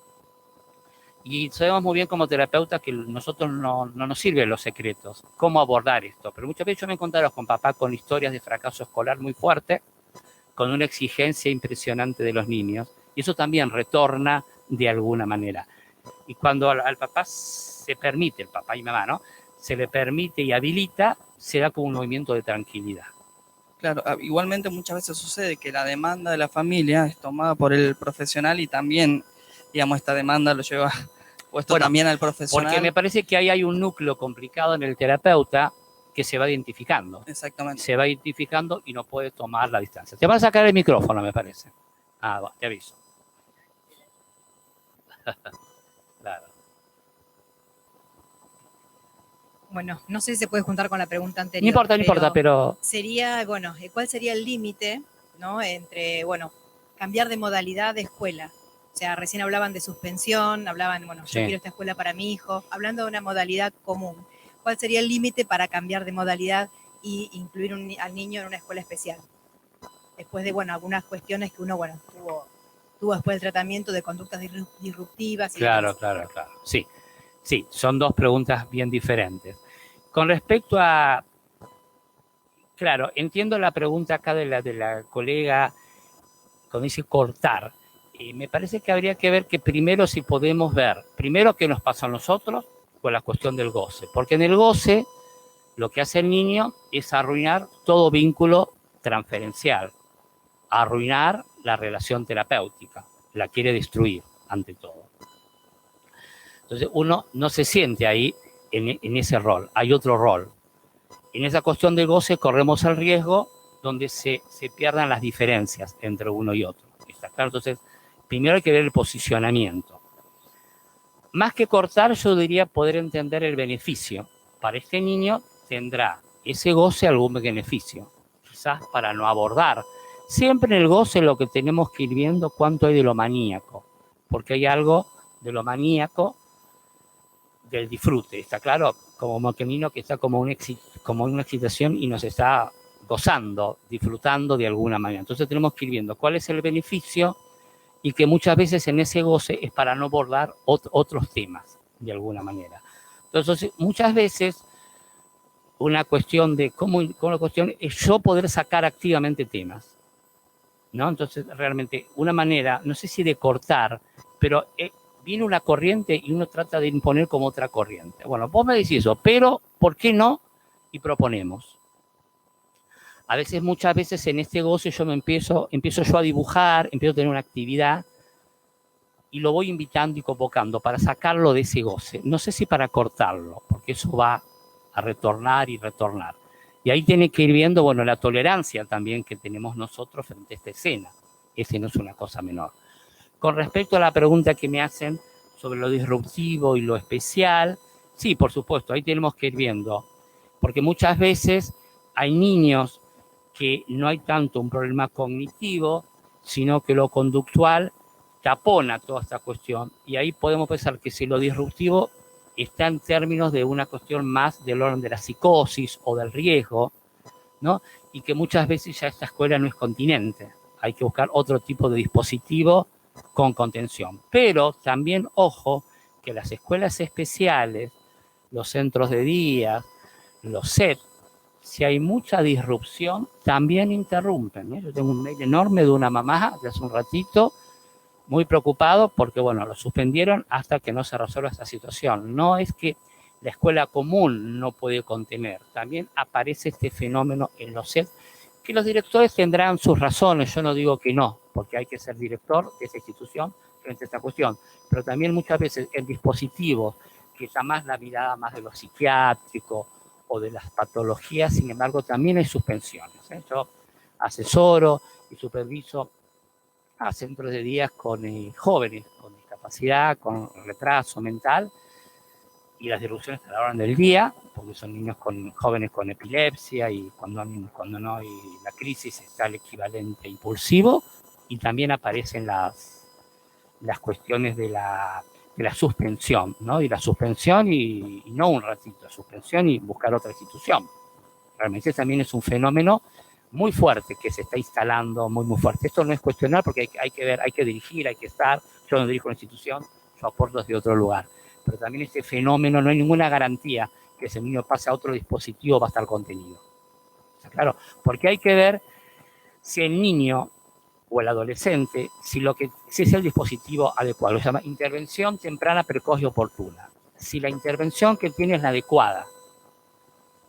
y sabemos muy bien como terapeutas que nosotros no nos sirven los secretos, cómo abordar esto. Pero muchas veces yo me he encontrado con papá con historias de fracaso escolar muy fuerte, con una exigencia impresionante de los niños, y eso también retorna de alguna manera. Y cuando al papá se permite, el papá y mamá, ¿no? Se le permite y habilita, se da como un movimiento de tranquilidad. Claro, igualmente muchas veces sucede que la demanda de la familia es tomada por el profesional y también, digamos, esta demanda lo lleva puesto también al profesional. Porque me parece que ahí hay un núcleo complicado en el terapeuta que se va identificando. Exactamente. Se va identificando y no puede tomar la distancia. Te van a sacar el micrófono, me parece. Te aviso. Claro. Bueno, no sé si se puede juntar con la pregunta anterior. No importa, pero... Sería, bueno, ¿cuál sería el límite, ¿no? Entre, bueno, cambiar de modalidad de escuela. O sea, recién hablaban de suspensión, hablaban, bueno, yo quiero esta escuela para mi hijo. Hablando de una modalidad común, ¿cuál sería el límite para cambiar de modalidad e incluir al niño en una escuela especial? Después de, bueno, algunas cuestiones que uno, bueno, tuvo después del tratamiento de conductas disruptivas. Claro. Sí, son dos preguntas bien diferentes. Con respecto a... Claro, entiendo la pregunta acá de la colega cuando dice cortar. Me parece que habría que ver que primero si podemos ver, primero qué nos pasa a nosotros con la cuestión del goce. Porque en el goce lo que hace el niño es arruinar todo vínculo transferencial, arruinar la relación terapéutica, la quiere destruir ante todo. Entonces uno no se siente ahí en ese rol, hay otro rol. En esa cuestión del goce corremos el riesgo donde se pierdan las diferencias entre uno y otro. ¿Está claro? Entonces, primero hay que ver el posicionamiento. Más que cortar, yo diría poder entender el beneficio. Para este niño tendrá ese goce algún beneficio, quizás para no abordar. Siempre en el goce lo que tenemos que ir viendo cuánto hay de lo maníaco, porque hay algo de lo maníaco del disfrute, ¿está claro? Como que el niño que está como una excitación y nos está gozando, disfrutando de alguna manera. Entonces tenemos que ir viendo cuál es el beneficio y que muchas veces en ese goce es para no abordar otros temas de alguna manera. Entonces muchas veces una cuestión de cómo la cuestión es yo poder sacar activamente temas, ¿no? Entonces realmente una manera, no sé si de cortar, pero viene una corriente y uno trata de imponer como otra corriente. Bueno, vos me decís eso, pero ¿por qué no? Y proponemos. A veces, muchas veces en este goce yo empiezo yo a dibujar, empiezo a tener una actividad y lo voy invitando y convocando para sacarlo de ese goce. No sé si para cortarlo, porque eso va a retornar y retornar. Y ahí tiene que ir viendo, bueno, la tolerancia también que tenemos nosotros frente a esta escena. Ese no es una cosa menor. Con respecto a la pregunta que me hacen sobre lo disruptivo y lo especial, sí, por supuesto, ahí tenemos que ir viendo. Porque muchas veces hay niños que no hay tanto un problema cognitivo, sino que lo conductual tapona toda esta cuestión. Y ahí podemos pensar que si lo disruptivo está en términos de una cuestión más del orden de la psicosis o del riesgo, ¿no? Y que muchas veces ya esta escuela no es continente. Hay que buscar otro tipo de dispositivo con contención. Pero también, ojo, que las escuelas especiales, los centros de día, los SET, si hay mucha disrupción, también interrumpen, ¿eh? Yo tengo un mail enorme de una mamá de hace un ratito, muy preocupado porque, bueno, lo suspendieron hasta que no se resuelva esta situación. No es que la escuela común no puede contener, también aparece este fenómeno en los SET, que los directores tendrán sus razones, yo no digo que no, porque hay que ser director de esa institución frente a esta cuestión, pero también muchas veces el dispositivo, que está más la mirada más de lo psiquiátrico o de las patologías, sin embargo, también hay suspensiones, ¿eh? Yo asesoro y superviso a centros de día con jóvenes con discapacidad, con retraso mental, y las disrupciones a la hora del día, porque son niños jóvenes con epilepsia, y cuando no hay la crisis está el equivalente impulsivo, y también aparecen las cuestiones de la suspensión, ¿no? Y la suspensión y no un ratito, suspensión y buscar otra institución. Realmente también es un fenómeno muy fuerte que se está instalando, muy fuerte. Esto no es cuestionar porque hay que ver, hay que dirigir, hay que estar. Yo no dirijo una institución, yo aporto desde otro lugar. Pero también este fenómeno no hay ninguna garantía que ese niño pase a otro dispositivo va a estar contenido. ¿Está claro? Porque hay que ver si el niño o el adolescente, si es el dispositivo adecuado. Se llama intervención temprana, precoz y oportuna. Si la intervención que tiene es la adecuada,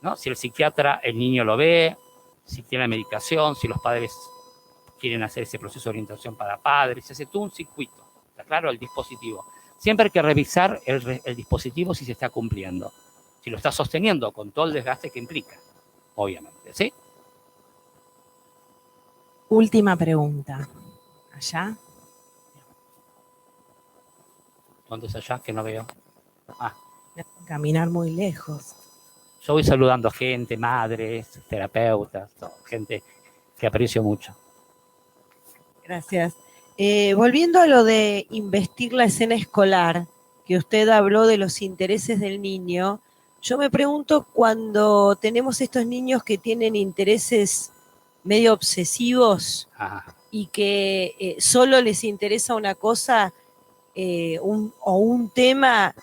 ¿no? Si el psiquiatra, el niño lo ve, si tiene la medicación, si los padres quieren hacer ese proceso de orientación para padres, se hace todo un circuito. ¿Está claro? El dispositivo. Siempre hay que revisar el dispositivo si se está cumpliendo, si lo está sosteniendo con todo el desgaste que implica, obviamente, ¿sí? Última pregunta. Allá. ¿Dónde es allá? Que no veo. Caminar muy lejos. Yo voy saludando a gente, madres, terapeutas, gente que aprecio mucho. Gracias. Volviendo a lo de investir la escena escolar, que usted habló de los intereses del niño, yo me pregunto cuando tenemos estos niños que tienen intereses medio obsesivos y que solo les interesa una cosa o un tema,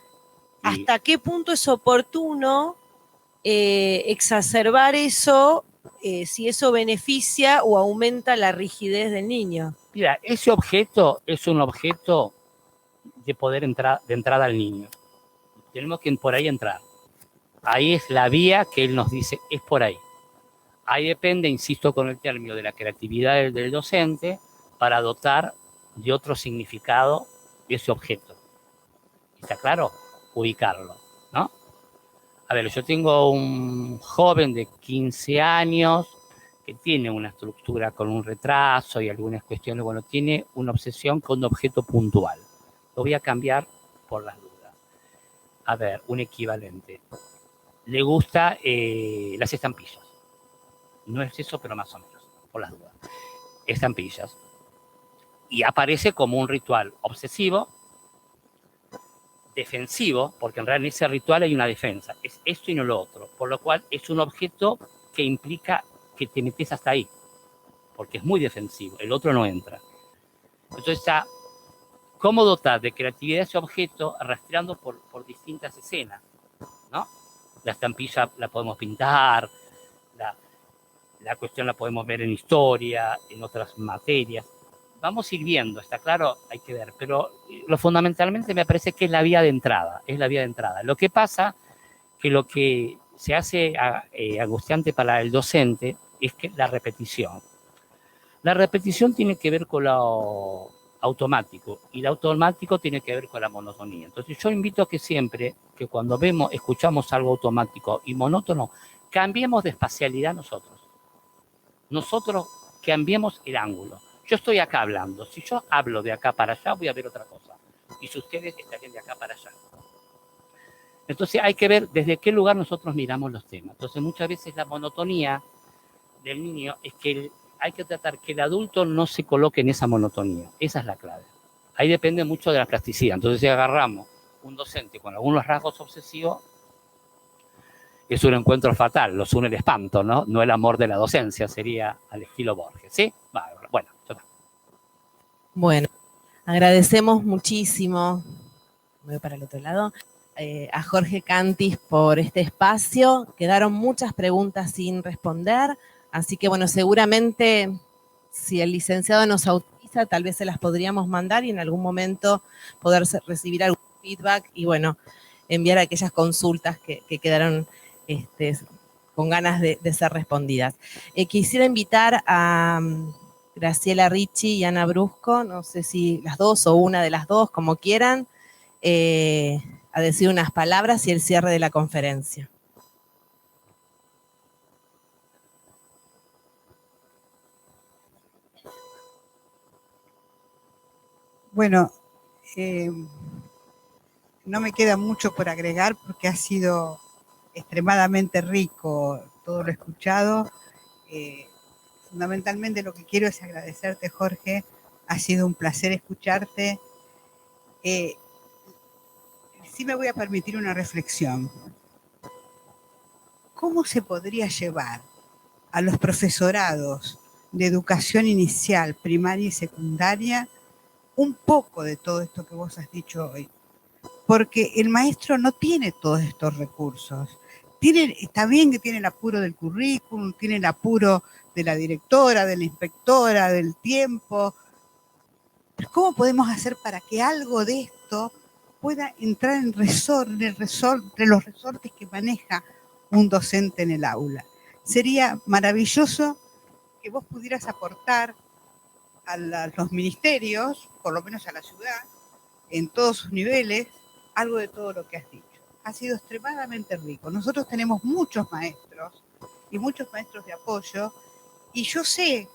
¿hasta qué punto es oportuno exacerbar eso si eso beneficia o aumenta la rigidez del niño? Mira, ese objeto es un objeto de poder de entrada al niño. Tenemos que por ahí entrar. Ahí es la vía que él nos dice, es por ahí. Ahí depende, insisto con el término, de la creatividad del docente para dotar de otro significado de ese objeto. ¿Está claro? Ubicarlo, ¿no? A ver, yo tengo un joven de 15 años que tiene una estructura con un retraso y algunas cuestiones, bueno, tiene una obsesión con un objeto puntual. Lo voy a cambiar por las dudas. A ver, un equivalente. Le gusta las estampillas. No es eso, pero más o menos, por las dudas. Estampillas. Y aparece como un ritual obsesivo, defensivo, porque en realidad en ese ritual hay una defensa. Es esto y no lo otro. Por lo cual es un objeto que implica que te metes hasta ahí, porque es muy defensivo. El otro no entra. Entonces está cómo dotar de creatividad ese objeto rastreando por distintas escenas, ¿no? La estampilla la podemos pintar, la cuestión la podemos ver en historia, en otras materias. Vamos a ir viendo, está claro, hay que ver, pero lo fundamentalmente me parece que es la vía de entrada, es la vía de entrada. Lo que pasa que lo que se hace angustiante para el docente es que la repetición. La repetición tiene que ver con lo automático y lo automático tiene que ver con la monotonía. Entonces yo invito a que siempre, que cuando escuchamos algo automático y monótono, cambiemos de espacialidad nosotros. Nosotros cambiemos el ángulo. Yo estoy acá hablando. Si yo hablo de acá para allá, voy a ver otra cosa. Y si ustedes estarían de acá para allá. Entonces hay que ver desde qué lugar nosotros miramos los temas. Entonces muchas veces la monotonía del niño es que hay que tratar que el adulto no se coloque en esa monotonía. Esa es la clave. Ahí depende mucho de la plasticidad. Entonces si agarramos un docente con algunos rasgos obsesivos, es un encuentro fatal, los une el espanto, ¿no? No el amor de la docencia, sería al estilo Borges, ¿sí? Bueno, ya está. Bueno, agradecemos muchísimo, voy para el otro lado, a Jorge Cantis por este espacio. Quedaron muchas preguntas sin responder, así que bueno, seguramente si el licenciado nos autoriza, tal vez se las podríamos mandar y en algún momento poder recibir algún feedback y bueno, enviar aquellas consultas que quedaron con ganas de ser respondidas. Quisiera invitar a Graciela Ricci y Ana Brusco, no sé si las dos o una de las dos, como quieran, a decir unas palabras y el cierre de la conferencia. Bueno, no me queda mucho por agregar porque ha sido extremadamente rico todo lo escuchado. Fundamentalmente lo que quiero es agradecerte, Jorge. Ha sido un placer escucharte. Sí me voy a permitir una reflexión. ¿Cómo se podría llevar a los profesorados de educación inicial, primaria y secundaria un poco de todo esto que vos has dicho hoy? Porque el maestro no tiene todos estos recursos. Está bien que tiene el apuro del currículum, tiene el apuro de la directora, de la inspectora, del tiempo. Pero ¿cómo podemos hacer para que algo de esto pueda entrar en entre los resortes que maneja un docente en el aula? Sería maravilloso que vos pudieras aportar a los ministerios, por lo menos a la ciudad, en todos sus niveles, algo de todo lo que has dicho. Ha sido extremadamente rico. Nosotros tenemos muchos maestros y muchos maestros de apoyo y yo sé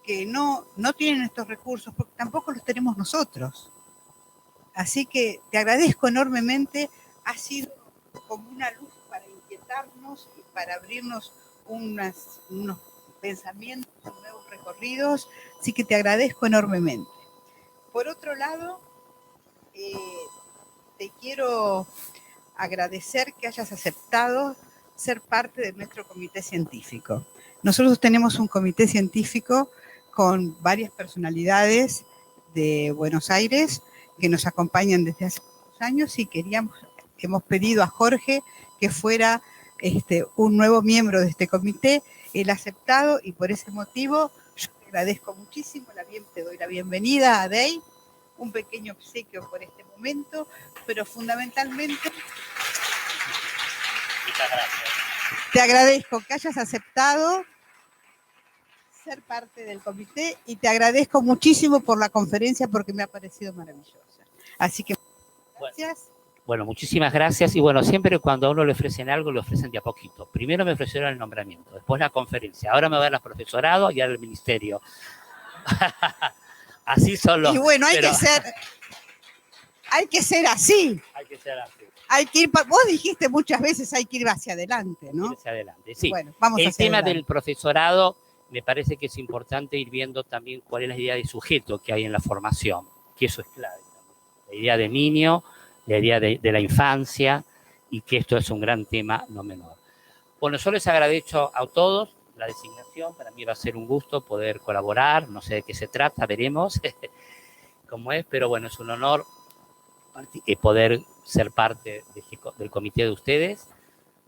que no tienen estos recursos porque tampoco los tenemos nosotros. Así que te agradezco enormemente. Ha sido como una luz para inquietarnos y para abrirnos unos pensamientos, nuevos recorridos. Así que te agradezco enormemente. Por otro lado, te quiero agradecer que hayas aceptado ser parte de nuestro comité científico. Nosotros tenemos un comité científico con varias personalidades de Buenos Aires que nos acompañan desde hace muchos años y hemos pedido a Jorge que fuera un nuevo miembro de este comité. Él ha aceptado y por ese motivo yo te agradezco muchísimo, te doy la bienvenida a DEI, un pequeño obsequio por este momento, pero fundamentalmente te agradezco que hayas aceptado ser parte del comité y te agradezco muchísimo por la conferencia porque me ha parecido maravillosa. Así que gracias Bueno, muchísimas gracias. Y bueno, siempre cuando a uno le ofrecen algo, le ofrecen de a poquito. Primero me ofrecieron el nombramiento, después la conferencia. Ahora me van al profesorado y al ministerio. Así son los... Y bueno, hay pero- que ser así. Hay que ser así. Hay que ir, vos dijiste muchas veces hay que ir hacia adelante, ¿no? Hacia adelante. Sí. Bueno, vamos El hacia tema adelante. del profesorado, me parece que es importante ir viendo también cuál es la idea de sujeto que hay en la formación, que eso es clave. La idea de niño, la idea de la infancia, y que esto es un gran tema no menor. Bueno, yo les agradezco a todos la designación. Para mí va a ser un gusto poder colaborar. No sé de qué se trata, veremos cómo es, pero bueno, es un honor poder ser parte del comité de ustedes.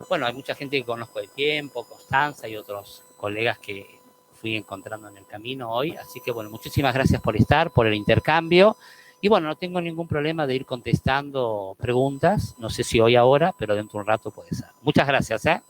Bueno, hay mucha gente que conozco de tiempo, Constanza y otros colegas que fui encontrando en el camino hoy. Así que, bueno, muchísimas gracias por estar, por el intercambio. Y bueno, no tengo ningún problema de ir contestando preguntas. No sé si hoy ahora, pero dentro de un rato puede ser. Muchas gracias, ¿eh?